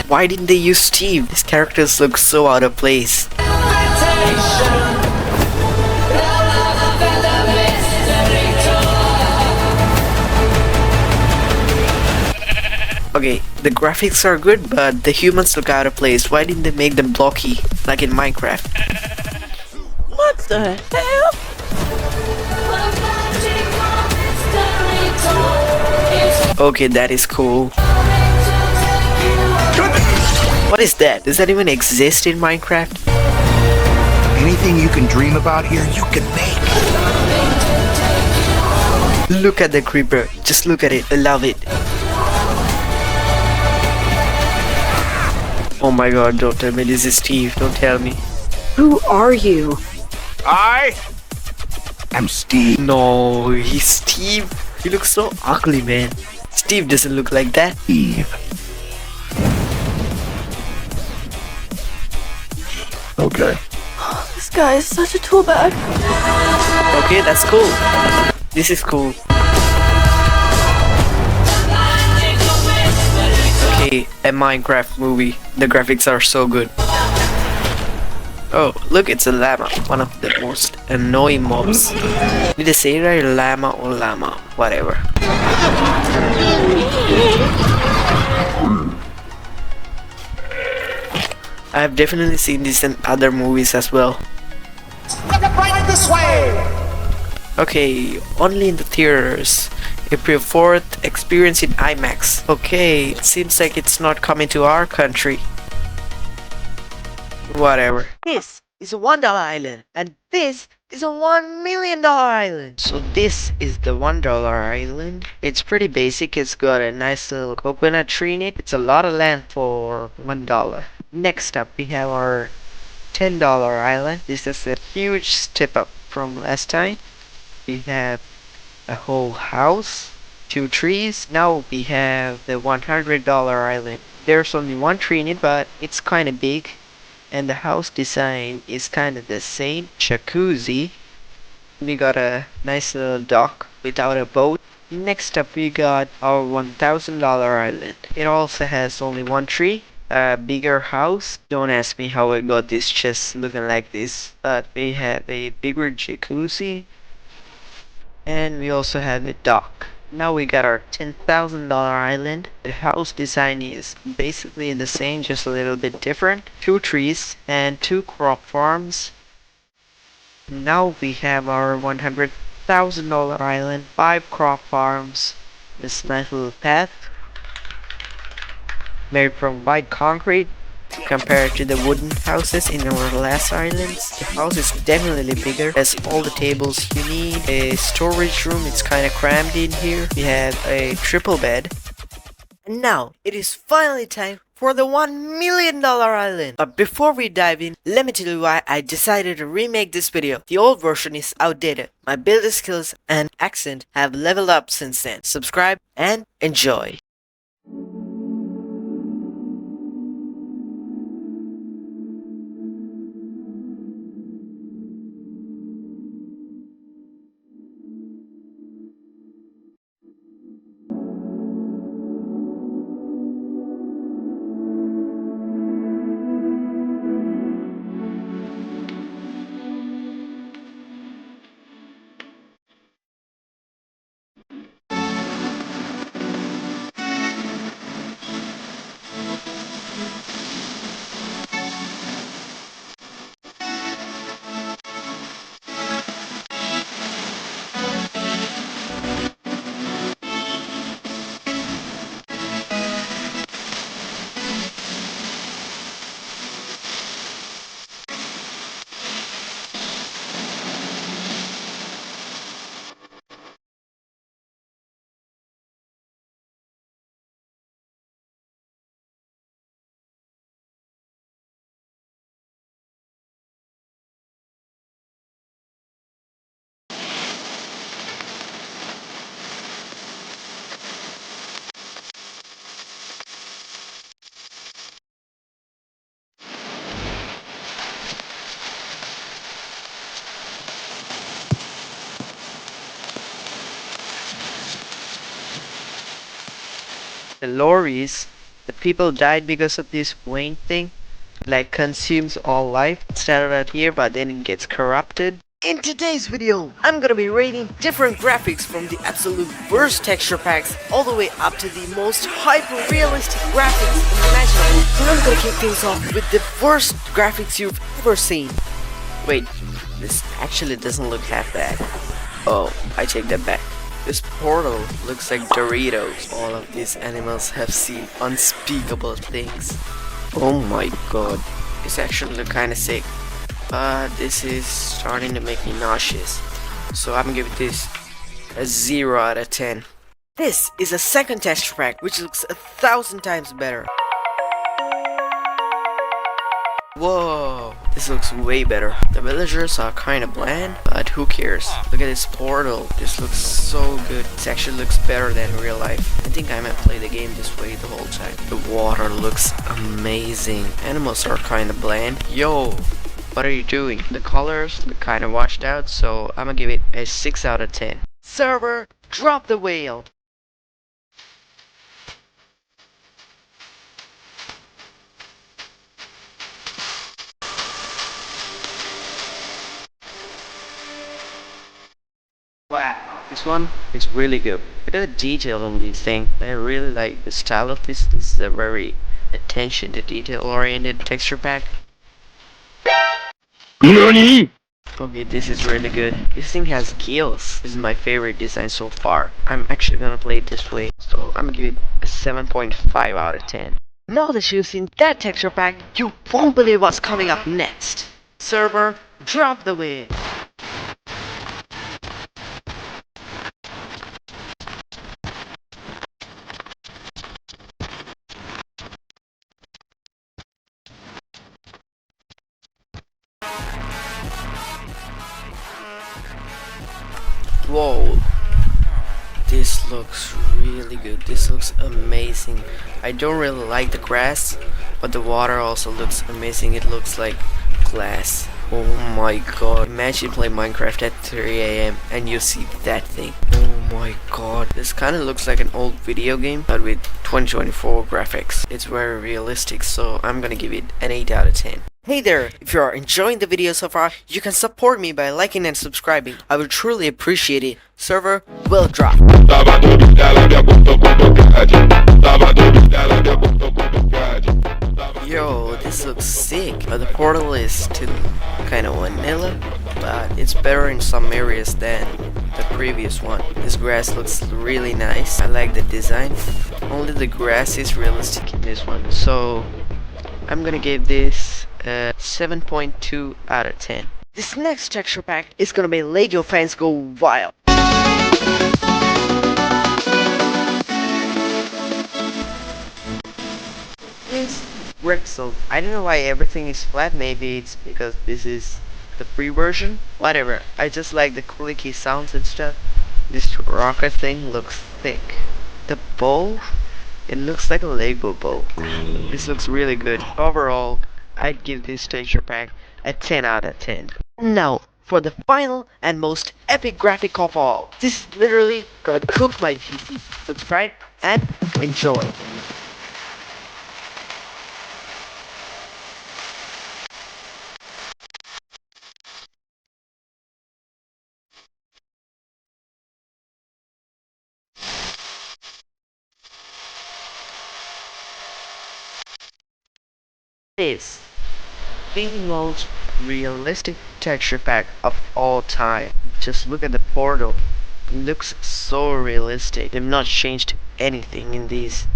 Why didn't they use Steve? His characters look so out of place. Okay, the graphics are good, but the humans look out of place. Why didn't they make them blocky, like in Minecraft? What the hell? Okay, that is cool. What is that? Does that even exist in Minecraft? Anything you can dream about here, you can make. Look at the creeper. Just look at it. I love it. Oh my god, don't tell me this is Steve. Don't tell me. Who are you? I am Steve. No, he's Steve. He looks so ugly, man. Steve doesn't look like that. Eve. Okay. This guy is such a tool bag. Okay, that's cool. This is cool. Okay, a Minecraft movie. The graphics are so good. Oh, look, it's a llama. One of the most annoying mobs. Did I say it right? Llama or llama? Whatever. I've definitely seen this in other movies as well. Right this way. Okay, only in the theaters. April 4th, experience in IMAX. Okay, it seems like it's not coming to our country. Whatever. This is a $1 island, and this is a $1 million island. So this is the $1 island. It's pretty basic. It's got a nice little coconut tree in it. It's a lot of land for $1. Next up, we have our $10 island. This is a huge step up from last time. We have a whole house, 2 trees. Now we have the $100 island. There's only 1 tree in it, but it's kind of big, and the house design is kind of the same. Jacuzzi. We got a nice little dock without a boat. Next up, we got our $1,000 island. It also has only 1 tree, a bigger house. Don't ask me how I got this chest looking like this, but we have a bigger jacuzzi, and we also have a dock. Now we got our $10,000 island. The house design is basically the same, just a little bit different. 2 trees and 2 crop farms. Now we have our $100,000 island. 5 crop farms. This nice little path made from white concrete. Compared to the wooden houses in our last islands, the house is definitely bigger. Has all the tables you need. A storage room, it's kind of crammed in here. We have a triple bed. And now, it is finally time for the $1 million island. But before we dive in, let me tell you why I decided to remake this video. The old version is outdated. My building skills and accent have leveled up since then. Subscribe and enjoy. The lorries, the people died because of this Wayne thing, like consumes all life. It started out here, but then it gets corrupted. In today's video, I'm gonna be rating different graphics from the absolute worst texture packs all the way up to the most hyper-realistic graphics imaginable. And I'm gonna kick things off with the worst graphics you've ever seen. Wait, this actually doesn't look half bad. Oh, I take that back. This portal looks like Doritos. All of these animals have seen unspeakable things. Oh my god, this actually look kinda sick. This is starting to make me nauseous. So I'm gonna give this a 0 out of 10. This is a second texture pack which looks 1,000 times better. Whoa, this looks way better. The villagers are kinda bland, but who cares? Look at this portal. This looks so good. This actually looks better than real life. I think I might play the game this way the whole time. The water looks amazing. Animals are kinda bland. Yo, what are you doing? The colors look kinda washed out, so I'm gonna give it a 6 out of 10. Server, drop the whale! Wow, this one is really good. Look at the detail on this thing. I really like the style of this. This is a very attention to detail oriented texture pack. NANI?! Okay, this is really good. This thing has skills. This is my favorite design so far. I'm actually gonna play it this way, so I'm gonna give it a 7.5 out of 10. Now that you've seen that texture pack, you won't believe what's coming up next. Server, drop the wheel. Whoa, this looks really good. This looks amazing. I don't really like the grass, but the water also looks amazing. It looks like glass. Oh my god, imagine playing Minecraft at 3 AM and you see that thing. Oh my god, this kind of looks like an old video game but with 2024 graphics. It's very realistic, so I'm gonna give it an 8 out of 10. Hey there, if you are enjoying the video so far, you can support me by liking and subscribing. I would truly appreciate it. Server will drop. Yo, this looks sick. The portal is still kind of vanilla, but it's better in some areas than the previous one. This grass looks really nice. I like the design. Only the grass is realistic in this one. So I'm gonna give this 7.2 out of 10. This next texture pack is gonna make LEGO fans go wild. This Rexel. I don't know why everything is flat. Maybe it's because this is the free version. Whatever. I just like the clicky sounds and stuff. This rocket thing looks thick. The bow, it looks like a Lego bow. This looks really good. Overall, I'd give this texture pack a 10 out of 10. Now, for the final and most epic graphic of all. This is literally gonna cook my PC. Subscribe and enjoy. This the most realistic texture pack of all time. Just look at the portal. It looks so realistic. They've not changed anything in these.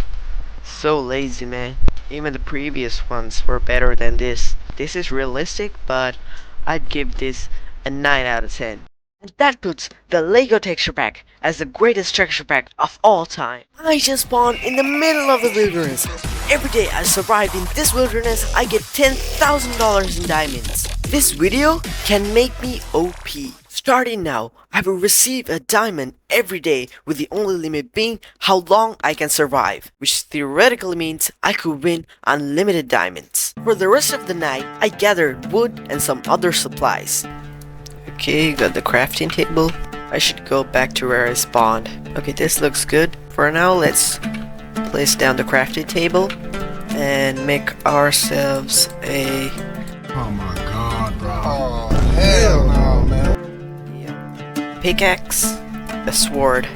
So lazy, man. Even the previous ones were better than this. This is realistic, but I'd give this a 9 out of 10. And that puts the LEGO texture pack as the greatest texture pack of all time. I just spawned in the middle of the wilderness. Every day I survive in this wilderness, I get $10,000 in diamonds. This video can make me OP. Starting now, I will receive a diamond every day with the only limit being how long I can survive, which theoretically means I could win unlimited diamonds. For the rest of the night, I gathered wood and some other supplies. Okay, got the crafting table. I should go back to where I spawned. Okay, this looks good. For now, let's place down the crafting table and make ourselves a... Oh my god, bro. Oh, hell no, man. pickaxe, a sword.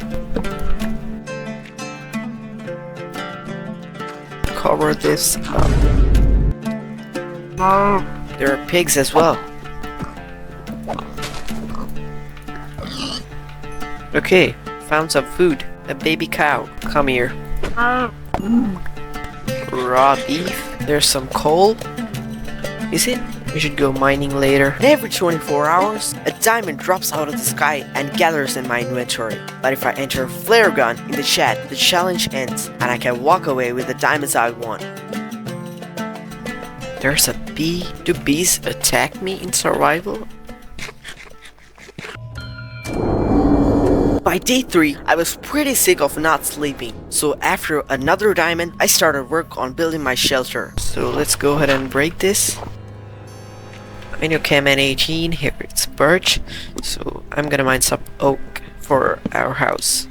Cover this up. There are pigs as well. Okay, found some food. A baby cow. Come here. Raw beef. There's some coal. Is it? We should go mining later. Every 24 hours, a diamond drops out of the sky and gathers in my inventory. But if I enter a flare gun in the chat, the challenge ends and I can walk away with the diamonds I want. There's a bee. Do bees attack me in survival? By day 3, I was pretty sick of not sleeping, so after another diamond, I started work on building my shelter. So let's go ahead and break this. I know Cam 18, here it's birch, so I'm gonna mine some oak for our house.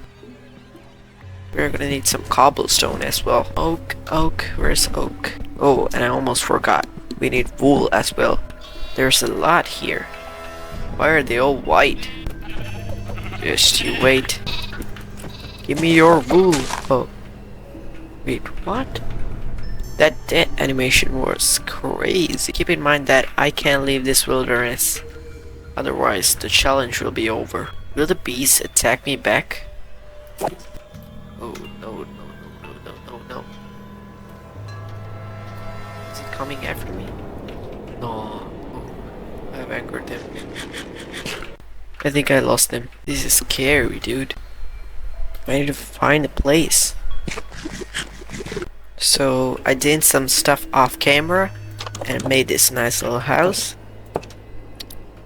We're gonna need some cobblestone as well. Oak, where's oak? Oh, and I almost forgot, we need wool as well. There's a lot here. Why are they all white? Just you wait. Give me your wool. Oh. Wait, what? That death animation was crazy. Keep in mind that I can't leave this wilderness. Otherwise, the challenge will be over. Will the bees attack me back? Oh, no. Is it coming after me? No. Oh, I've angered them. I think I lost them. This is scary, dude. I need to find a place. So I did some stuff off camera and made this nice little house.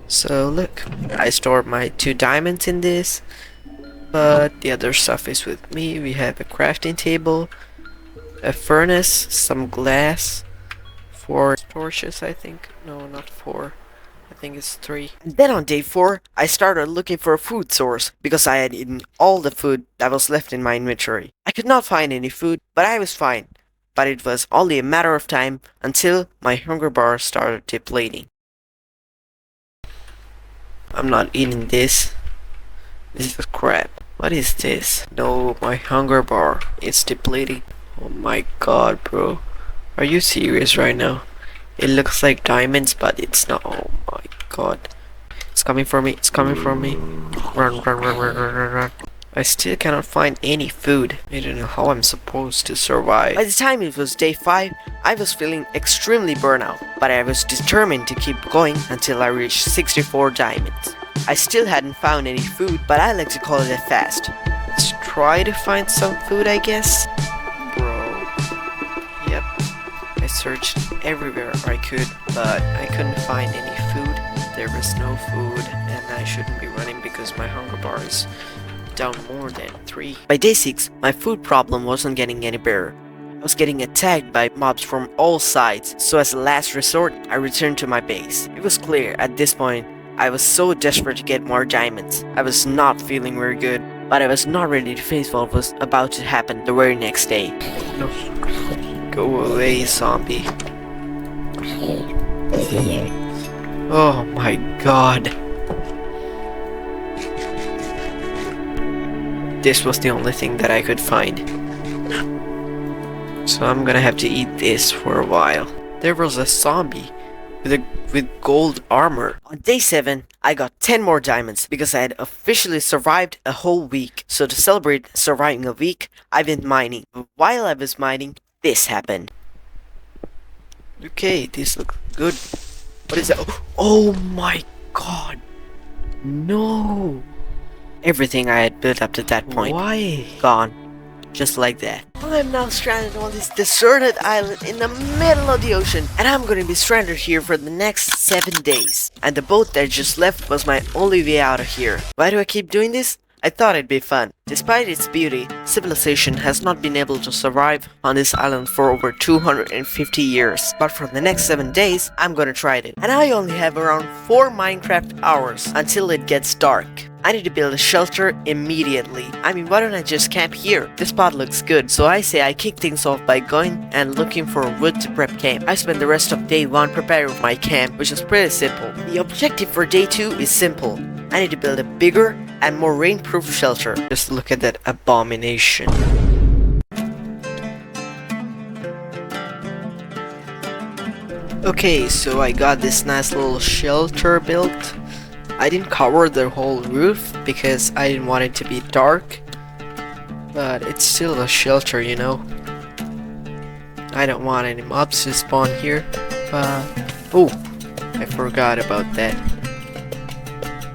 So look, I stored my 2 diamonds in this, but the other stuff is with me. We have a crafting table, a furnace, some glass, 4 torches I think. No, not 4. I think it's 3. And then on day 4, I started looking for a food source because I had eaten all the food that was left in my inventory. I could not find any food, but I was fine. But it was only a matter of time until my hunger bar started depleting. I'm not eating this. This is crap. What is this? No, my hunger bar is depleting. Oh my god, bro. Are you serious right now? It looks like diamonds, but it's not. Oh my god. It's coming for me. It's coming for me. Run. I still cannot find any food. I don't know how I'm supposed to survive. By the time it was day 5, I was feeling extremely burnout, but I was determined to keep going until I reached 64 diamonds. I still hadn't found any food, but I like to call it a fast. Let's try to find some food, I guess. Bro. Yep. I searched everywhere I could, but I couldn't find any food. There was no food, and I shouldn't be running because my hunger bar is down more than 3. By day 6, my food problem wasn't getting any better. I was getting attacked by mobs from all sides, so as a last resort, I returned to my base. It was clear at this point, I was so desperate to get more diamonds. I was not feeling very good, but I was not ready to face what was about to happen the very next day. No. Go away, zombie. Oh my god. This was the only thing that I could find. So I'm gonna have to eat this for a while. There was a zombie with gold armor. On day 7, I got 10 more diamonds because I had officially survived a whole week. So to celebrate surviving a week, I've been mining. While I was mining, this happened. Okay, this looks good. What is that? Oh my god. No. Everything I had built up to that point. Why? Gone. Just like that. I'm now stranded on this deserted island in the middle of the ocean, and I'm gonna be stranded here for the next 7 days. And the boat that just left was my only way out of here. Why do I keep doing this? I thought it'd be fun. Despite its beauty, civilization has not been able to survive on this island for over 250 years. But for the next 7 days, I'm gonna try it. And I only have around 4 Minecraft hours until it gets dark. I need to build a shelter immediately. I mean, why don't I just camp here? This spot looks good, so I say I kick things off by going and looking for wood to prep camp. I spent the rest of day 1 preparing my camp, which is pretty simple. The objective for day 2 is simple. I need to build a bigger and more rainproof shelter. Just look at that abomination. Okay, so I got this nice little shelter built. I didn't cover the whole roof because I didn't want it to be dark, but it's still a shelter, you know. I don't want any mobs to spawn here, but oh, I forgot about that.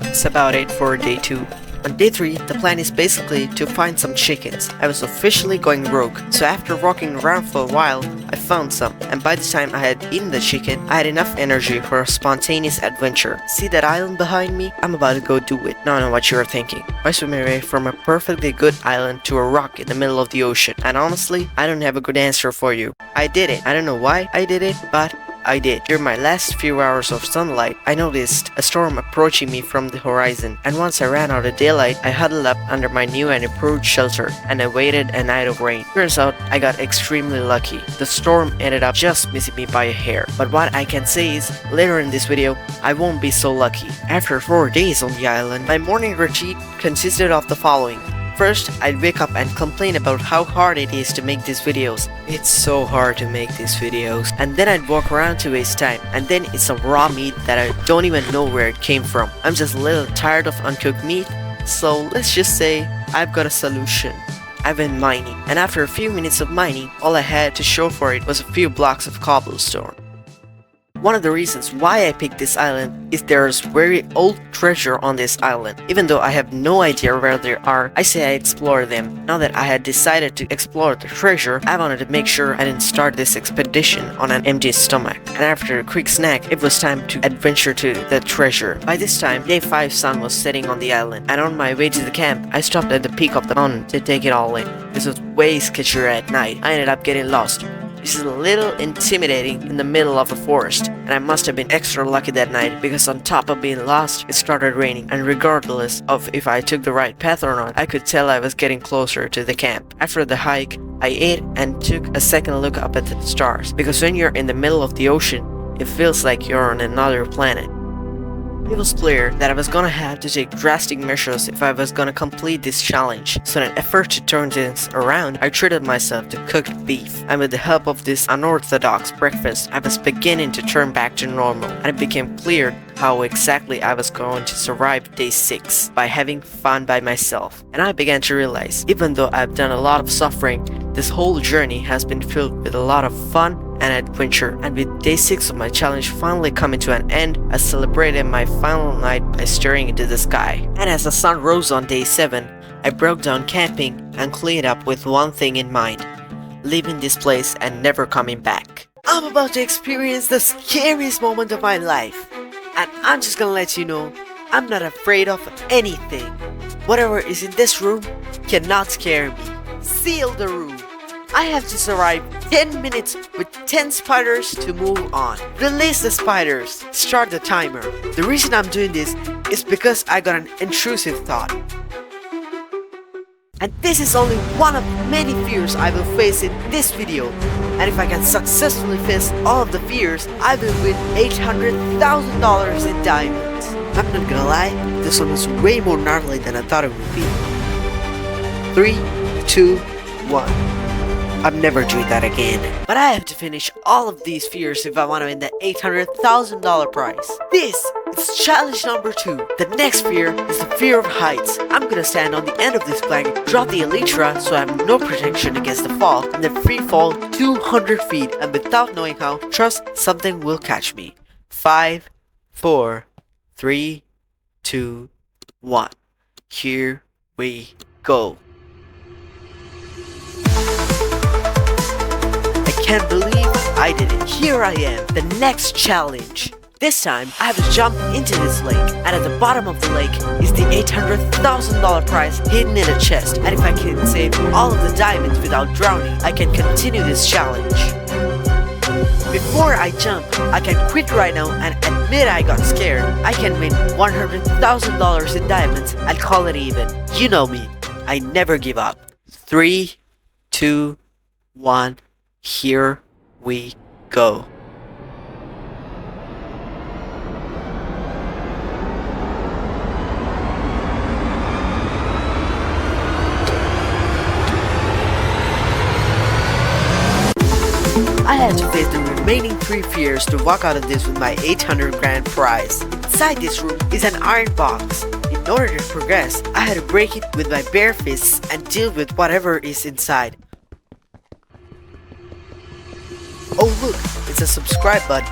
That's about it for day 2. On day 3, the plan is basically to find some chickens. I was officially going rogue, so after walking around for a while, I found some, and by the time I had eaten the chicken, I had enough energy for a spontaneous adventure. See that island behind me? I'm about to go do it. Now I know what you're thinking. Why swim away from a perfectly good island to a rock in the middle of the ocean? And honestly, I don't have a good answer for you. I did it. I don't know why I did it, but I did. During my last few hours of sunlight, I noticed a storm approaching me from the horizon, and once I ran out of daylight, I huddled up under my new and improved shelter, and I waited a night of rain. Turns out, I got extremely lucky. The storm ended up just missing me by a hair. But what I can say is, later in this video, I won't be so lucky. After 4 days on the island, my morning routine consisted of the following. First, I'd wake up and complain about how hard it is to make these videos. It's so hard to make these videos. And then I'd walk around to waste time. And then it's some raw meat that I don't even know where it came from. I'm just a little tired of uncooked meat. So let's just say I've got a solution. I've been mining. And after a few minutes of mining, all I had to show for it was a few blocks of cobblestone. One of the reasons why I picked this island is there's very old treasure on this island. Even though I have no idea where they are, I say I explore them. Now that I had decided to explore the treasure, I wanted to make sure I didn't start this expedition on an empty stomach. And after a quick snack, it was time to adventure to the treasure. By this time, day 5 sun was setting on the island, and on my way to the camp, I stopped at the peak of the mountain to take it all in. This was way sketchier at night. I ended up getting lost. This is a little intimidating in the middle of a forest, and I must have been extra lucky that night because on top of being lost, it started raining, and regardless of if I took the right path or not, I could tell I was getting closer to the camp. After the hike, I ate and took a second look up at the stars, because when you're in the middle of the ocean, it feels like you're on another planet. It was clear that I was gonna have to take drastic measures if I was gonna complete this challenge, so in an effort to turn things around, I treated myself to cooked beef, and with the help of this unorthodox breakfast, I was beginning to turn back to normal, and it became clear how exactly I was going to survive day 6 by having fun by myself. And I began to realize, even though I've done a lot of suffering, this whole journey has been filled with a lot of fun and adventure, and with day 6 of my challenge finally coming to an end, I celebrated my final night by staring into the sky. And as the sun rose on day 7, I broke down camping and cleaned up with one thing in mind: leaving this place and never coming back. I'm about to experience the scariest moment of my life, and I'm just gonna let you know, I'm not afraid of anything. Whatever is in this room cannot scare me. Seal the room. I have to survive 10 minutes with 10 spiders to move on. Release the spiders. Start the timer. The reason I'm doing this is because I got an intrusive thought. And this is only one of many fears I will face in this video. And if I can successfully face all of the fears, I will win $800,000 in diamonds. I'm not gonna lie, this one was way more gnarly than I thought it would be. 3, 2, 1. I'm never doing that again. But I have to finish all of these fears if I want to win the $800,000 prize. This is challenge number 2. The next fear is the fear of heights. I'm gonna stand on the end of this plank, drop the elytra so I have no protection against the fall, and then free fall 200 feet, and without knowing how, trust something will catch me. 5, 4, 3, 2, 1. Here we go. Can't believe I did it. Here I am, the next challenge. This time, I have to jump into this lake, and at the bottom of the lake is the $800,000 prize hidden in a chest. And if I can save all of the diamonds without drowning, I can continue this challenge. Before I jump, I can quit right now and admit I got scared. I can win $100,000 in diamonds and call it even. You know me, I never give up. 3, 2, 1. Here we go. had to face the remaining 3 fears to walk out of this with my 800 grand prize. Inside this room is an iron box. In order to progress, I had to break it with my bare fists and deal with whatever is inside. Oh look, it's a subscribe button.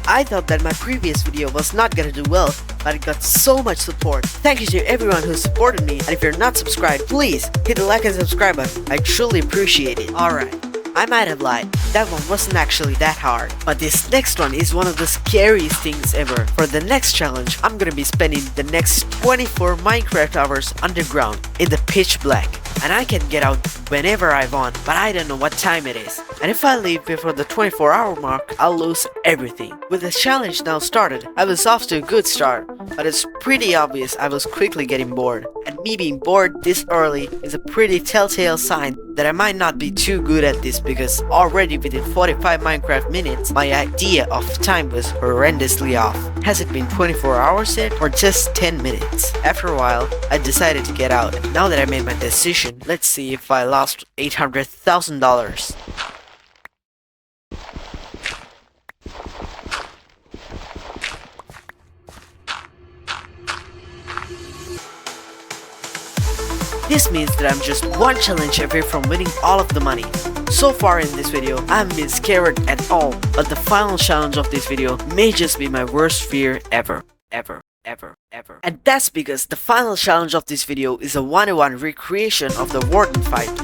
I thought that my previous video was not gonna do well, but it got so much support. Thank you to everyone who supported me, and if you're not subscribed, please hit the like and subscribe button. I truly appreciate it. Alright, I might have lied. That one wasn't actually that hard. But this next one is one of the scariest things ever. For the next challenge, I'm gonna be spending the next 24 Minecraft hours underground in the pitch black. And I can get out whenever I want, but I don't know what time it is. And if I leave before the 24-hour mark, I'll lose everything. With the challenge now started, I was off to a good start, but it's pretty obvious I was quickly getting bored. And me being bored this early is a pretty telltale sign that I might not be too good at this, because already within 45 Minecraft minutes, my idea of time was horrendously off. Has it been 24 hours yet, or just 10 minutes? After a while, I decided to get out. Now that I made my decision, let's see if I lost $800,000. This means that I'm just one challenge away from winning all of the money. So far in this video, I haven't been scared at all, but the final challenge of this video may just be my worst fear ever. And that's because the final challenge of this video is a 1-on-1 recreation of the warden fight.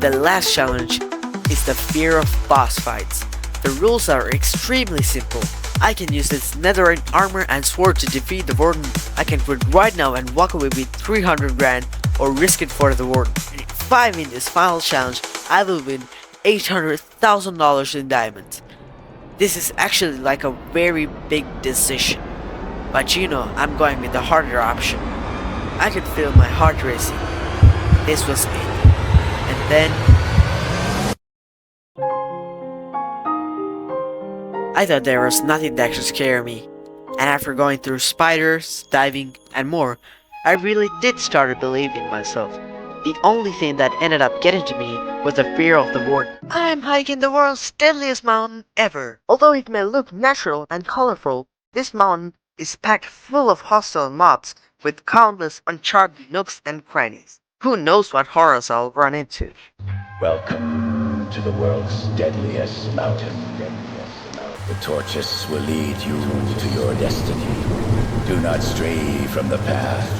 The last challenge is the fear of boss fights. The rules are extremely simple. I can use this netherite armor and sword to defeat the warden. I can quit right now and walk away with 300 grand or risk it for the warden. And if I win this final challenge, I will win $800,000 in diamonds. This is actually like a very big decision. But you know, I'm going with the harder option. I could feel my heart racing. This was it. And then I thought there was nothing that could scare me. And after going through spiders, diving, and more, I really did start to believe in myself. The only thing that ended up getting to me was the fear of the warden. I'm hiking the world's deadliest mountain ever. Although it may look natural and colorful, this mountain is packed full of hostile mobs with countless uncharted nooks and crannies. Who knows what horrors I'll run into. Welcome to the world's deadliest mountain. The torches will lead you to your destiny. Do not stray from the path.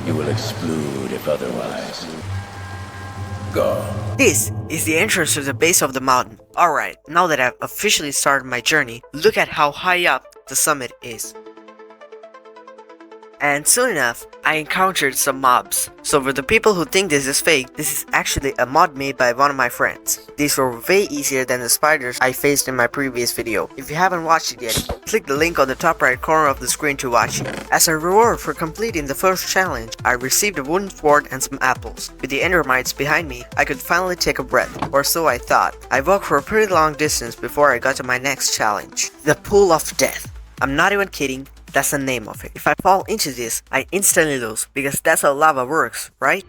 You will explode if otherwise. Go. This is the entrance to the base of the mountain. Alright, now that I've officially started my journey, look at how high up the summit is. And soon enough, I encountered some mobs. So for the people who think this is fake, this is actually a mod made by one of my friends. These were way easier than the spiders I faced in my previous video. If you haven't watched it yet, click the link on the top right corner of the screen to watch it. As a reward for completing the first challenge, I received a wooden sword and some apples. With the endermites behind me, I could finally take a breath, or so I thought. I walked for a pretty long distance before I got to my next challenge, the Pool of Death. I'm not even kidding. That's the name of it. If I fall into this, I instantly lose, because that's how lava works, right?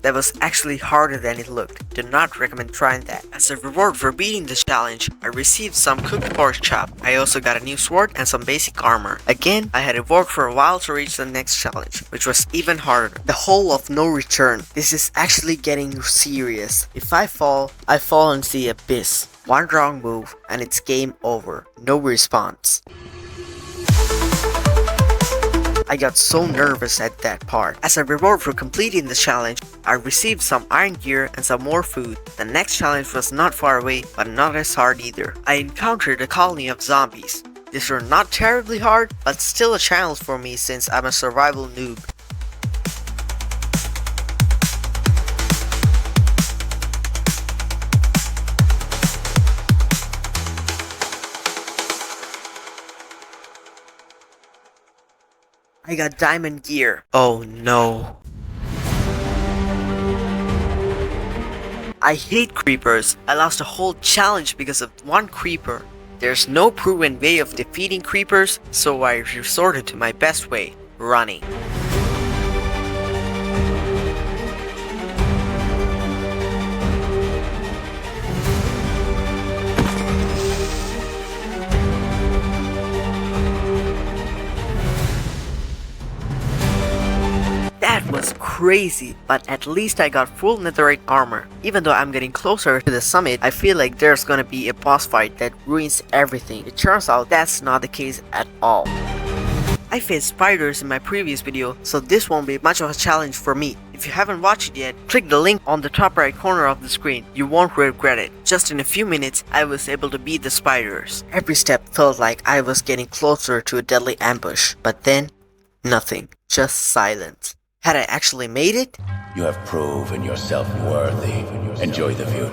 That was actually harder than it looked. Do not recommend trying that. As a reward for beating this challenge, I received some cooked pork chop. I also got a new sword and some basic armor. Again, I had to work for a while to reach the next challenge, which was even harder. The hole of no return. This is actually getting serious. If I fall into the abyss. One wrong move and it's game over. No response. I got so nervous at that part. As a reward for completing the challenge, I received some iron gear and some more food. The next challenge was not far away, but not as hard either. I encountered a colony of zombies. These were not terribly hard, but still a challenge for me since I'm a survival noob. I got diamond gear. Oh no. I hate creepers. I lost a whole challenge because of one creeper. There's no proven way of defeating creepers, so I resorted to my best way, running. crazy, but at least I got full netherite armor. Even though I'm getting closer to the summit, I feel like there's gonna be a boss fight that ruins everything. It turns out that's not the case at all. I faced spiders in my previous video, so this won't be much of a challenge for me. If you haven't watched it yet, click the link on the top right corner of the screen. You won't regret it. Just in a few minutes, I was able to beat the spiders. Every step felt like I was getting closer to a deadly ambush, but then, nothing. Just silence. Had I actually made it? You have proven yourself worthy. Enjoy the view.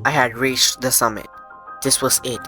I had reached the summit. This was it.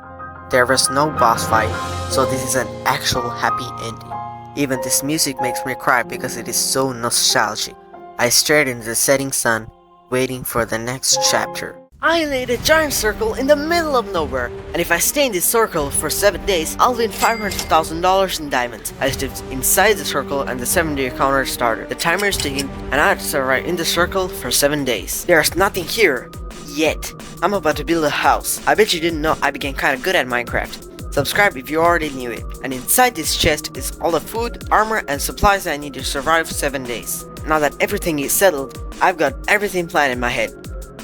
There was no boss fight, so this is an actual happy ending. Even this music makes me cry because it is so nostalgic. I stared into the setting sun, waiting for the next chapter. I laid a giant circle in the middle of nowhere, and if I stay in this circle for 7 days, I'll win $500,000 in diamonds. I stepped inside the circle and the 7-day counter started. The timer is ticking, and I had to survive in the circle for 7 days. There's nothing here, yet. I'm about to build a house. I bet you didn't know I became kinda good at Minecraft. Subscribe if you already knew it. And inside this chest is all the food, armor, and supplies I need to survive 7 days. Now that everything is settled, I've got everything planned in my head.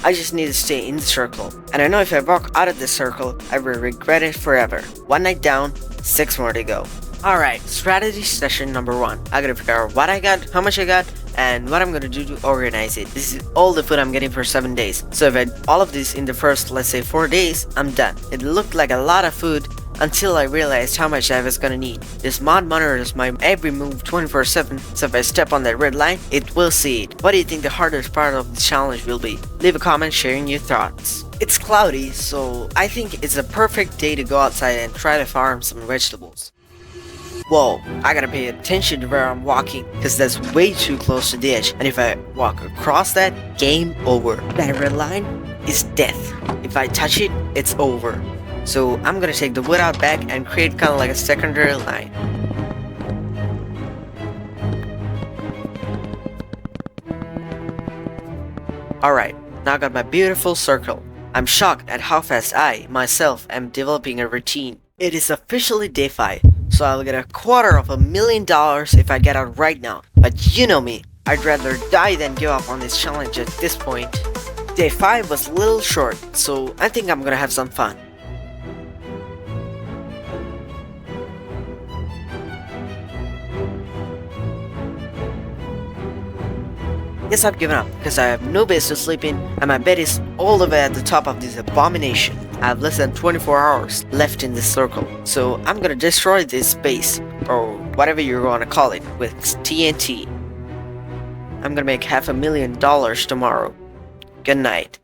I just need to stay in the circle. And I know if I walk out of this circle, I will regret it forever. 1 night down, 6 more to go. Alright, strategy session number 1. I gotta figure out what I got, how much I got, and what I'm gonna do to organize it. This is all the food I'm getting for 7 days. So if I do all of this in the first, let's say 4 days, I'm done. It looked like a lot of food until I realized how much I was gonna need. This mod monitors my every move 24/7, so if I step on that red line, it will see it. What do you think the hardest part of the challenge will be? Leave a comment sharing your thoughts. It's cloudy, so I think it's a perfect day to go outside and try to farm some vegetables. Whoa, I gotta pay attention to where I'm walking, because that's way too close to the edge, and if I walk across that, game over. That red line is death. If I touch it, it's over. So I'm gonna take the wood out back and create kind of like a secondary line. Alright, now I got my beautiful circle. I'm shocked at how fast I, myself, am developing a routine. It is officially day 5, so I'll get $250,000 if I get out right now. But you know me, I'd rather die than give up on this challenge at this point. Day 5 was a little short, so I think I'm gonna have some fun. Yes, I've given up, because I have no base to sleep in, and my bed is all the way at the top of this abomination. I have less than 24 hours left in this circle, so I'm gonna destroy this base, or whatever you're gonna call it, with TNT. I'm gonna make $500,000 tomorrow. Good night.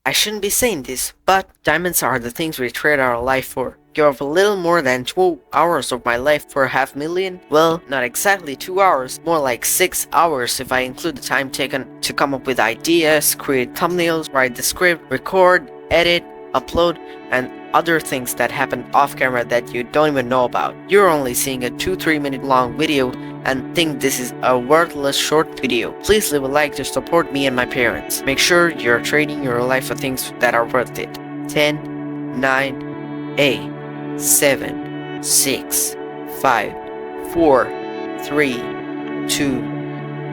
I shouldn't be saying this, but diamonds are the things we trade our life for. Give up a little more than 2 hours of my life for $500,000? Well, not exactly 2 hours, more like 6 hours if I include the time taken to come up with ideas, create thumbnails, write the script, record, edit, upload, and other things that happen off camera that you don't even know about. You're only seeing a 2-3 minute long video and think this is a worthless short video. Please leave a like to support me and my parents. Make sure you're trading your life for things that are worth it. 10, 9, 8, 7, 6, 5, 4, 3, 2,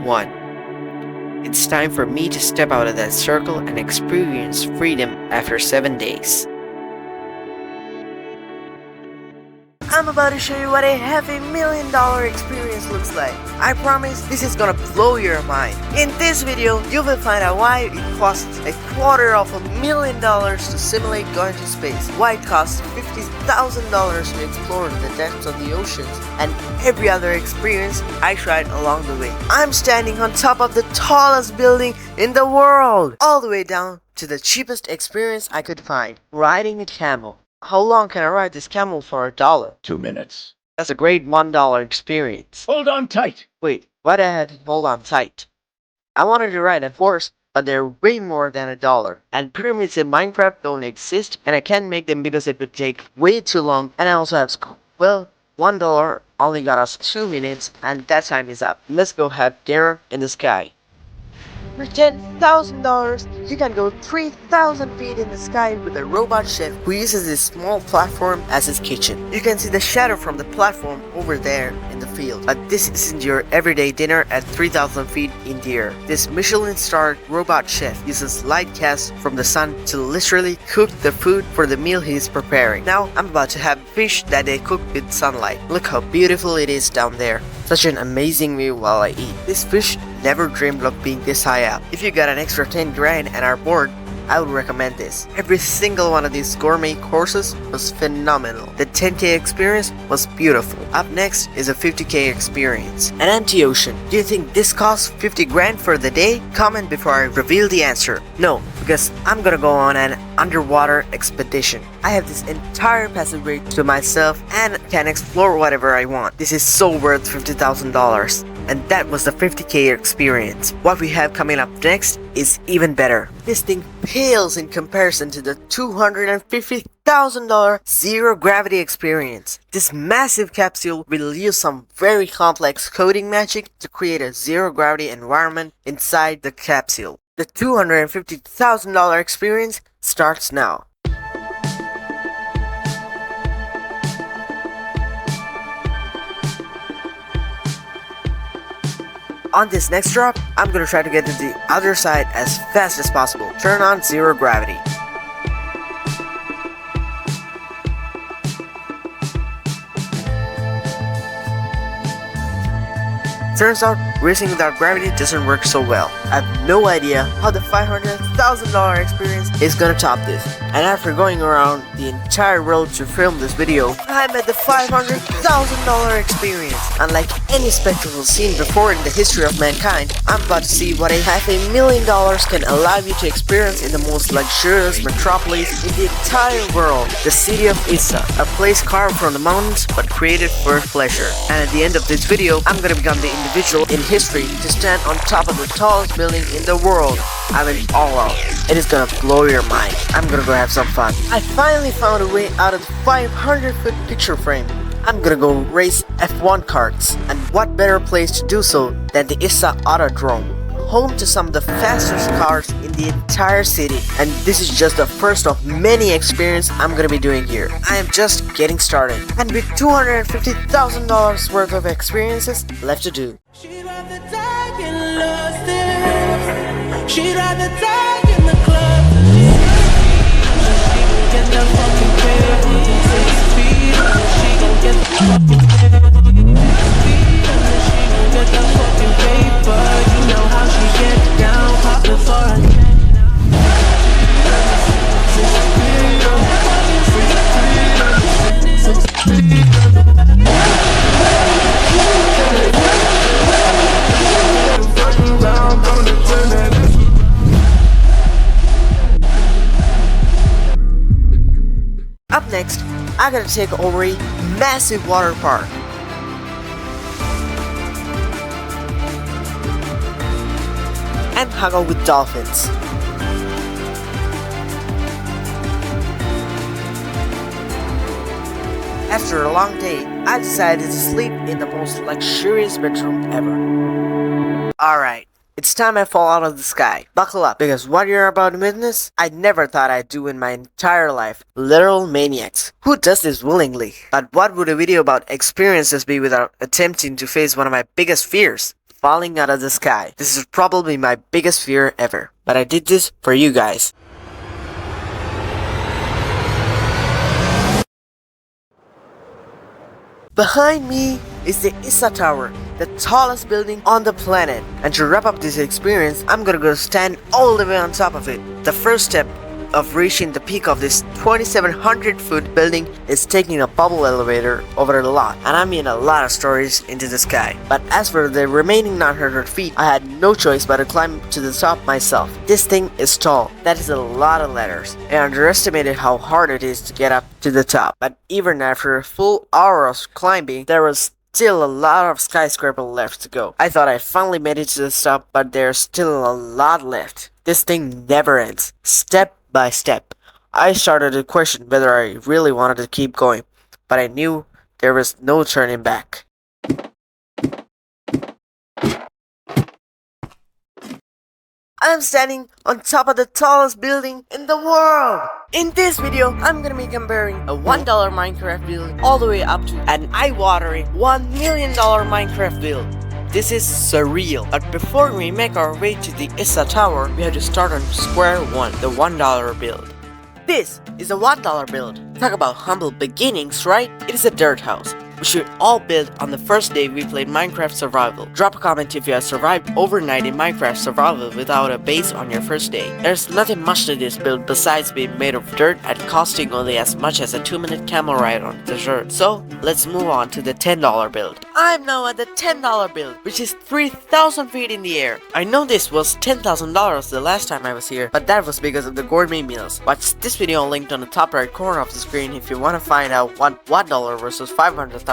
1. It's time for me to step out of that circle and experience freedom after 7 days. I'm about to show you what a $500,000 experience looks like. I promise this is gonna blow your mind. In this video, you will find out why it costs $250,000 to simulate going to space, why it costs $50,000 to explore the depths of the oceans, and every other experience I tried along the way. I'm standing on top of the tallest building in the world, all the way down to the cheapest experience I could find, riding a camel. How long can I ride this camel for $1? 2 minutes. That's a great $1 experience. Hold on tight. Wait, why'd I have to hold on tight? I wanted to ride a horse, but they're way more than $1. And pyramids in Minecraft don't exist, and I can't make them because it would take way too long, and I also have school. Well, $1 only got us 2 minutes, and that time is up. Let's go have dinner in the sky. For $10,000, you can go 3,000 feet in the sky with a robot chef who uses this small platform as his kitchen. You can see the shadow from the platform over there in the field. But this isn't your everyday dinner at 3,000 feet in the air. This Michelin-starred robot chef uses light cast from the sun to literally cook the food for the meal he's preparing. Now, I'm about to have fish that they cook with sunlight. Look how beautiful it is down there. Such an amazing view while I eat. This fish never dreamed of being this high up. If you got an extra 10 grand and are bored, I would recommend this. Every single one of these gourmet courses was phenomenal. The 10K experience was beautiful. Up next is a 50K experience. An empty ocean. Do you think this costs 50 grand for the day? Comment before I reveal the answer. No, because I'm gonna go on an underwater expedition. I have this entire passageway to myself and can explore whatever I want. This is so worth $50,000. And that was the 50K experience. What we have coming up next is even better. This thing pales in comparison to the $250,000 zero gravity experience. This massive capsule will use some very complex coding magic to create a zero gravity environment inside the capsule. The $250,000 experience starts now. On this next drop, I'm gonna try to get to the other side as fast as possible. Turn on zero gravity. Turns out, racing without gravity doesn't work so well. I have no idea how the $500,000 experience is gonna top this. And after going around the entire world to film this video, I'm at the $500,000 experience. Unlike any spectacle seen before in the history of mankind, I'm about to see what a $500,000 can allow you to experience in the most luxurious metropolis in the entire world, the city of 𝗧𝗢, a place carved from the mountains but created for pleasure. And at the end of this video, I'm gonna become the individual in history to stand on top of the tallest building in the world. I mean, all out. It is gonna blow your mind. I'm gonna go have some fun. I finally found a way out of the 500-foot picture frame. I'm gonna go race F1 karts. And what better place to do so than the 𝗧𝗢 Autodrome, home to some of the fastest cars in the entire city. And this is just the first of many experiences I'm gonna be doing here. I am just getting started. And with $250,000 worth of experiences left to do. She'd rather die in lost it. She'd rather die in the club. She gon' get the fucking paper. 6 feet. She gon' get the fucking paper. She gon' get the fucking paper. You know how she get down, poppin' for a Up next, I gotta take over a massive water park. And hang out with dolphins. After a long day, I decided to sleep in the most luxurious bedroom ever. Alright, it's time I fall out of the sky. Buckle up, because what you're about to witness, I never thought I'd do in my entire life. Literal maniacs. Who does this willingly? But what would a video about experiences be without attempting to face one of my biggest fears? Falling out of the sky. This is probably my biggest fear ever. But I did this for you guys. Behind me is the 𝗧𝗢 Tower, the tallest building on the planet. And to wrap up this experience, I'm gonna go stand all the way on top of it. The first step of reaching the peak of this 2,700-foot building is taking a bubble elevator over a lot, and I mean a lot of stories into the sky. But as for the remaining 900 feet, I had no choice but to climb to the top myself. This thing is tall. That is a lot of letters. I underestimated how hard it is to get up to the top. But even after a full hour of climbing, there was still a lot of skyscraper left to go. I thought I finally made it to the top, but there's still a lot left. This thing never ends. Step by step. I started to question whether I really wanted to keep going, but I knew there was no turning back. I'm standing on top of the tallest building in the world. In this video, I'm gonna be comparing a $1 Minecraft build all the way up to an eye-watering $1 million Minecraft build. This is surreal, but before we make our way to the 𝗧𝗢 Tower, we have to start on square one, the $1 build. This is a $1 build. Talk about humble beginnings, right? It is a dirt house. We should all build on the first day we played Minecraft Survival. Drop a comment if you have survived overnight in Minecraft Survival without a base on your first day. There's nothing much to this build besides being made of dirt and costing only as much as a 2-minute camel ride on the dirt. So, let's move on to the $10 build. I'm now at the $10 build, which is 3,000 feet in the air. I know this was $10,000 the last time I was here, but that was because of the gourmet meals. Watch this video linked on the top right corner of the screen if you want to find out what $1 versus $500,000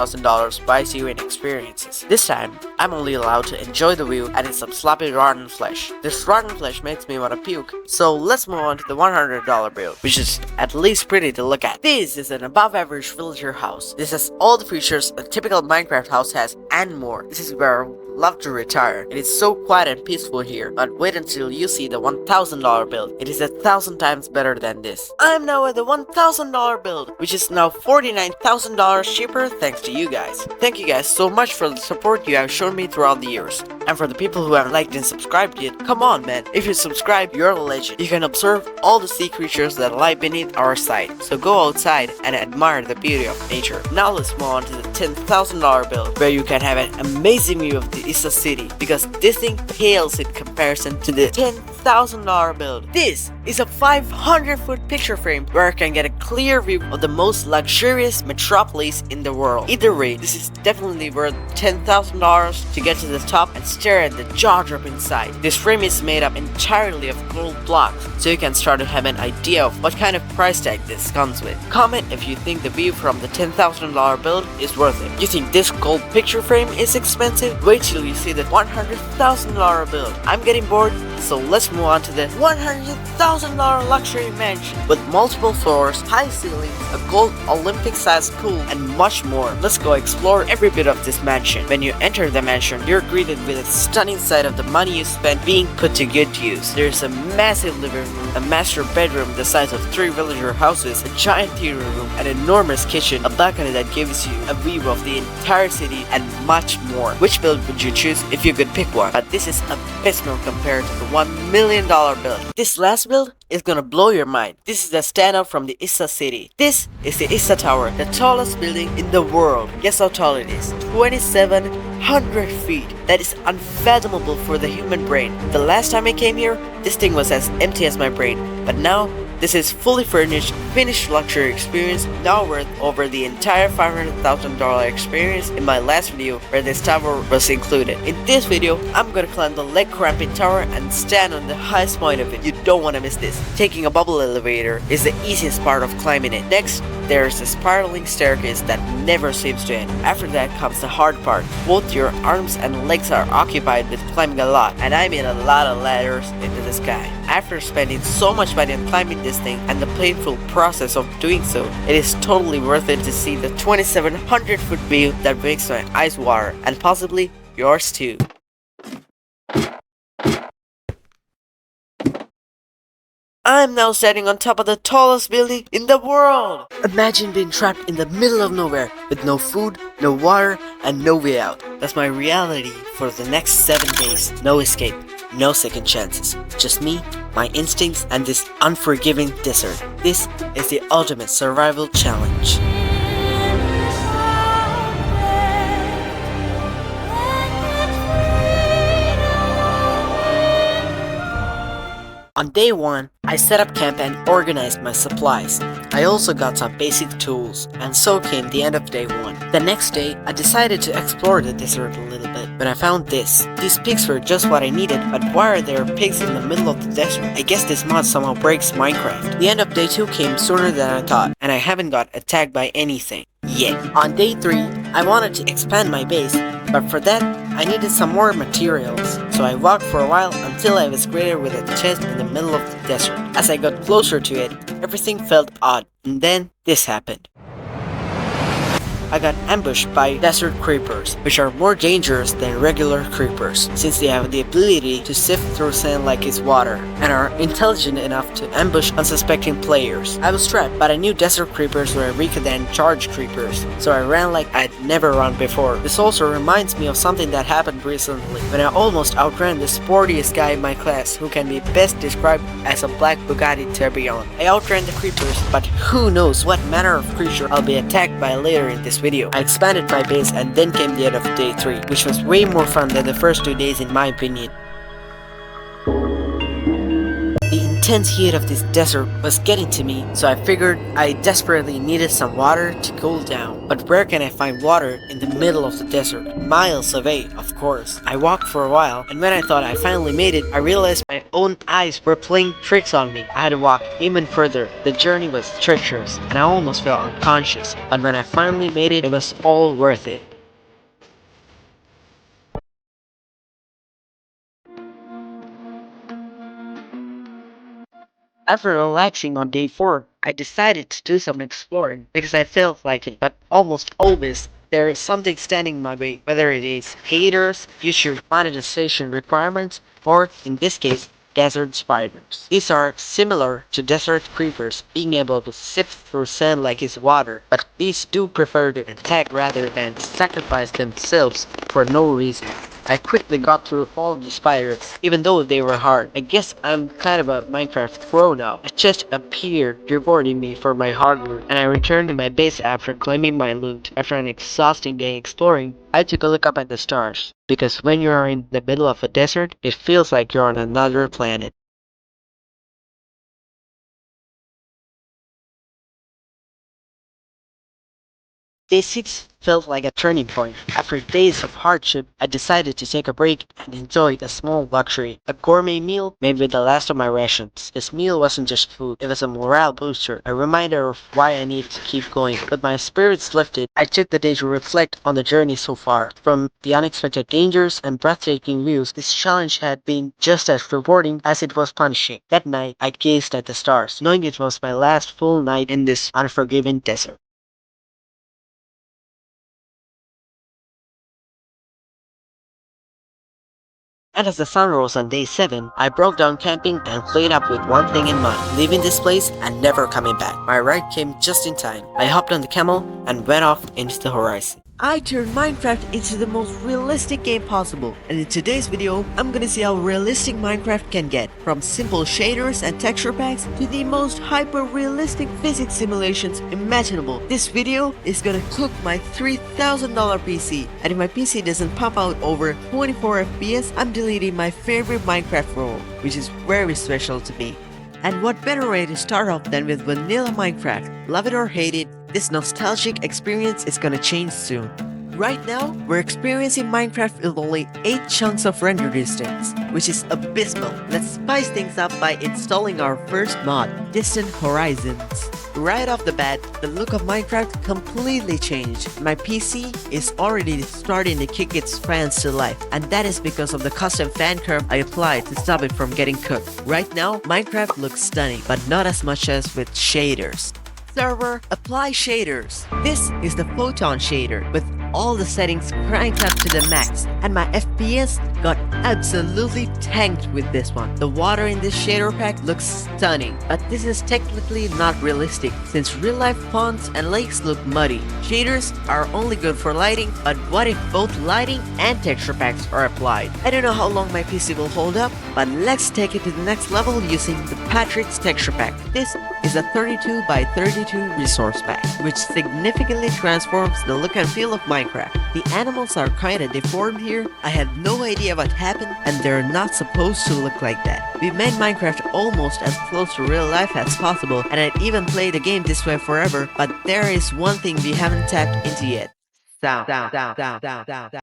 buys you in experiences. This time, I'm only allowed to enjoy the view and eat some sloppy rotten flesh. This rotten flesh makes me want to puke, so let's move on to the $100 build, which is at least pretty to look at. This is an above average villager house. This has all the features a typical Minecraft house has and more. This is where I love to retire. It is so quiet and peaceful here, but wait until you see the $1,000 build. It is 1,000 times better than this. I'm now at the $1,000 build, which is now $49,000 cheaper thanks to you guys. Thank you guys so much for the support you have shown me throughout the years. And for the people who haven't liked and subscribed yet, come on man, if you subscribe, you're a legend. You can observe all the sea creatures that lie beneath our site. So go outside and admire the beauty of nature. Now let's move on to the $10,000 build, where you can have an amazing view of the 𝗧𝗢 city, because this thing pales in comparison to the $10,000 build. This is a 500-foot picture frame where I can get a clear view of the most luxurious metropolis in the world. Either way, this is definitely worth $10,000 to get to the top and stare at the jaw drop inside. This frame is made up entirely of gold blocks, so you can start to have an idea of what kind of price tag this comes with. Comment if you think the view from the $10,000 build is worth it. You think this gold picture frame is expensive? Wait till you see the $100,000 build. I'm getting bored, so let's move on to the $100,000 luxury mansion with multiple floors, high ceilings, a gold Olympic-sized pool, and much more. Let's go explore every bit of this mansion. When you enter the mansion, you're greeted with a stunning sight of the money you spent being put to good use. There's a massive living room, a master bedroom the size of 3 villager houses, a giant theater room, an enormous kitchen, a balcony that gives you a view of the entire city, and much more. Which build would you choose if you could pick one? But this is abysmal compared to the $1 million build. This last build is gonna blow your mind. This is the standout from the 𝗧𝗢 city. This is the 𝗧𝗢 Tower, the tallest building in the world. Guess how tall it is? 2,700 feet. That is unfathomable for the human brain. The last time I came here, this thing was as empty as my brain, but now this is fully furnished, finished luxury experience, now worth over the entire $500,000 experience in my last video where this tower was included. In this video, I'm gonna climb the leg-cramping tower and stand on the highest point of it. You don't wanna miss this. Taking a bubble elevator is the easiest part of climbing it. Next, there's a spiraling staircase that never seems to end. After that comes the hard part. Both your arms and legs are occupied with climbing a lot, and I made a lot of ladders into the sky. After spending so much money on climbing this thing and the painful process of doing so, it is totally worth it to see the 2,700-foot view that makes my eyes water, and possibly yours too. I'm now standing on top of the tallest building in the world. Imagine being trapped in the middle of nowhere with no food, no water, and no way out. That's my reality for the next 7 days. No escape, no second chances. Just me, my instincts, and this unforgiving desert. This is the ultimate survival challenge. On day 1, I set up camp and organized my supplies. I also got some basic tools, and so came the end of day 1. The next day, I decided to explore the desert a little bit, but I found this. These pigs were just what I needed, but why are there pigs in the middle of the desert? I guess this mod somehow breaks Minecraft. The end of day 2 came sooner than I thought, and I haven't got attacked by anything yet. On day 3, I wanted to expand my base, but for that, I needed some more materials, so I walked for a while until I was greeted with a chest in the middle of the desert. As I got closer to it, everything felt odd, and then this happened. I got ambushed by desert creepers, which are more dangerous than regular creepers, since they have the ability to sift through sand like it's water, and are intelligent enough to ambush unsuspecting players. I was trapped, but I knew desert creepers were weaker than charge creepers, so I ran like I'd never run before. This also reminds me of something that happened recently, when I almost outran the sportiest guy in my class, who can be best described as a black Bugatti Tourbillon. I outran the creatures, but who knows what manner of creature I'll be attacked by later in this video. I expanded my base, and then came the end of day 3, which was way more fun than the first 2 days in my opinion. The intense heat of this desert was getting to me, so I figured I desperately needed some water to cool down. But where can I find water in the middle of the desert? Miles away, of course. I walked for a while, and when I thought I finally made it, I realized my own eyes were playing tricks on me. I had to walk even further. The journey was treacherous, and I almost felt unconscious. But when I finally made it, it was all worth it. After relaxing on day 4, I decided to do some exploring because I felt like it, but almost always there is something standing in my way, whether it is haters, future monetization requirements, or in this case, desert spiders. These are similar to desert creepers, being able to sift through sand like it's water, but these do prefer to attack rather than sacrifice themselves for no reason. I quickly got through all of the spiders, even though they were hard. I guess I'm kind of a Minecraft pro now. A chest appeared, rewarding me for my hard work, and I returned to my base after claiming my loot. After an exhausting day exploring, I took a look up at the stars, because when you are in the middle of a desert, it feels like you're on another planet. Day 6 felt like a turning point. After days of hardship, I decided to take a break and enjoy a small luxury, a gourmet meal made with the last of my rations. This meal wasn't just food, it was a morale booster, a reminder of why I needed to keep going. With my spirits lifted, I took the day to reflect on the journey so far. From the unexpected dangers and breathtaking views, this challenge had been just as rewarding as it was punishing. That night, I gazed at the stars, knowing it was my last full night in this unforgiving desert. And as the sun rose on day 7, I broke down camping and played up with one thing in mind: leaving this place and never coming back. My ride came just in time. I hopped on the camel and went off into the horizon. I turned Minecraft into the most realistic game possible, and in today's video, I'm gonna see how realistic Minecraft can get, from simple shaders and texture packs to the most hyper-realistic physics simulations imaginable. This video is gonna cook my $3,000 PC, and if my PC doesn't pop out over 24 FPS, I'm deleting my favorite Minecraft role, which is very special to me. And what better way to start off than with vanilla Minecraft? Love it or hate it, this nostalgic experience is gonna change soon. Right now, we're experiencing Minecraft with only 8 chunks of render distance, which is abysmal. Let's spice things up by installing our first mod, Distant Horizons. Right off the bat, the look of Minecraft completely changed. My PC is already starting to kick its fans to life, and that is because of the custom fan curve I applied to stop it from getting cooked. Right now, Minecraft looks stunning, but not as much as with shaders. Server, apply shaders. This is the photon shader with all the settings cranked up to the max, and my FPS got absolutely tanked with this one. The water in this shader pack looks stunning, but this is technically not realistic since real life ponds and lakes look muddy. Shaders are only good for lighting, but what if both lighting and texture packs are applied? I don't know how long my PC will hold up, but let's take it to the next level using the Patrick's texture pack. This is a 32 by 32 resource pack, which significantly transforms the look and feel of Minecraft. The animals are kinda deformed here. I had no idea what happened, and they're not supposed to look like that. We made Minecraft almost as close to real life as possible, and I'd even play the game this way forever, but there is one thing we haven't tapped into yet. Sound.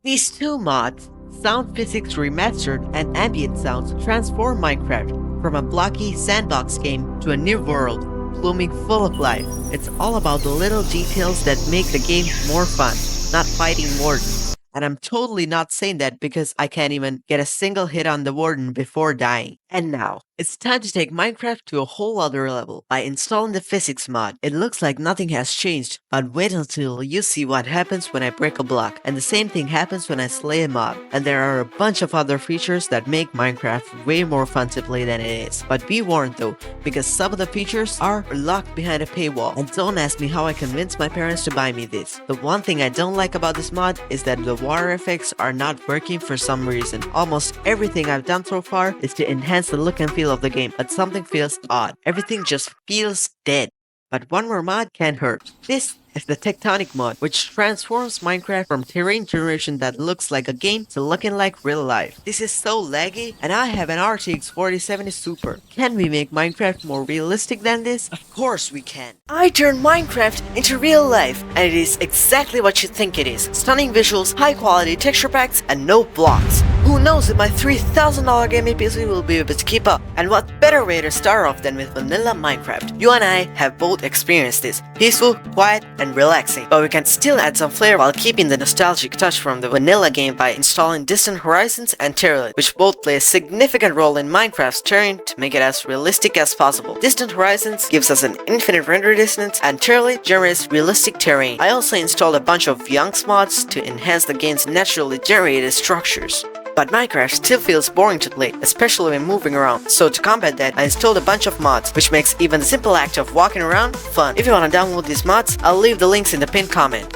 These 2 mods, Sound Physics Remastered and Ambient Sounds, transform Minecraft from a blocky sandbox game to a new world, blooming full of life. It's all about the little details that make the game more fun, not fighting wardens. And I'm totally not saying that because I can't even get a single hit on the warden before dying. And now, it's time to take Minecraft to a whole other level by installing the physics mod. It looks like nothing has changed, but wait until you see what happens when I break a block, and the same thing happens when I slay a mob. And there are a bunch of other features that make Minecraft way more fun to play than it is. But be warned though, because some of the features are locked behind a paywall, and don't ask me how I convinced my parents to buy me this. The one thing I don't like about this mod is that the water effects are not working for some reason. Almost everything I've done so far is to enhance the look and feel of the game, but something feels odd. Everything just feels dead. But one more mod can't hurt. This is the Tectonic mod, which transforms Minecraft from terrain generation that looks like a game to looking like real life. This is so laggy, and I have an RTX 4070 Super. Can we make Minecraft more realistic than this? Of course we can. I turned Minecraft into real life, and it is exactly what you think it is. Stunning visuals, high quality texture packs, and no blocks. Who knows if my $3,000 gaming PC will be able to keep up? And what better way to start off than with vanilla Minecraft? You and I have both experienced this. Peaceful, quiet, and relaxing. But we can still add some flair while keeping the nostalgic touch from the vanilla game by installing Distant Horizons and 𝗪𝗏, which both play a significant role in Minecraft's terrain to make it as realistic as possible. Distant Horizons gives us an infinite render distance, and 𝗪𝗏 generates realistic terrain. I also installed a bunch of 𝗙𝗢𝗢𝗞𝗜𝗘 mods to enhance the game's naturally generated structures. But Minecraft still feels boring to play, especially when moving around, so to combat that, I installed a bunch of mods, which makes even the simple act of walking around fun. If you wanna download these mods, I'll leave the links in the pinned comment.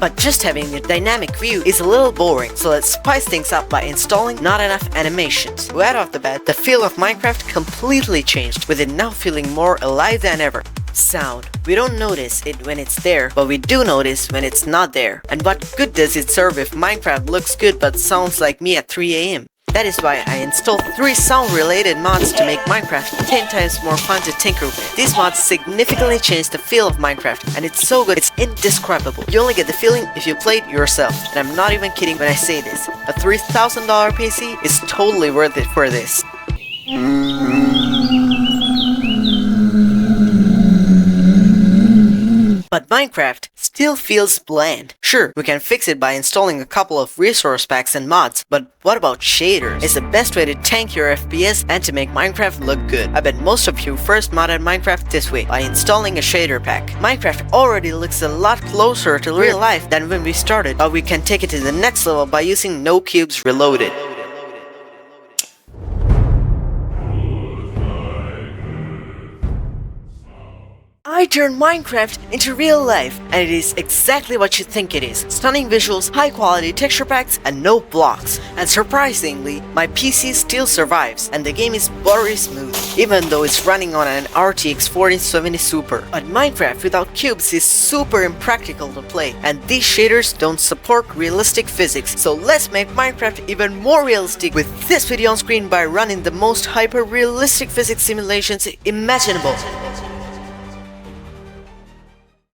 But just having a dynamic view is a little boring, so let's spice things up by installing not enough animations. Right off the bat, the feel of Minecraft completely changed, with it now feeling more alive than ever. Sound. We don't notice it when it's there, but we do notice when it's not there. And what good does it serve if Minecraft looks good but sounds like me at 3 AM? That is why I installed 3 sound-related mods to make Minecraft 10 times more fun to tinker with. These mods significantly change the feel of Minecraft, and it's so good it's indescribable. You only get the feeling if you play it yourself, and I'm not even kidding when I say this. A $3,000 PC is totally worth it for this. But Minecraft still feels bland. Sure, we can fix it by installing a couple of resource packs and mods, but what about shaders? It's the best way to tank your FPS and to make Minecraft look good. I bet most of you first modded Minecraft this way, by installing a shader pack. Minecraft already looks a lot closer to real life than when we started, but we can take it to the next level by using No Cubes Reloaded. I turned Minecraft into real life, and it is exactly what you think it is. Stunning visuals, high quality texture packs, and no blocks. And surprisingly, my PC still survives, and the game is buttery smooth, even though it's running on an RTX 4070 Super. But Minecraft without cubes is super impractical to play, and these shaders don't support realistic physics. So let's make Minecraft even more realistic with this video on screen by running the most hyper-realistic physics simulations imaginable.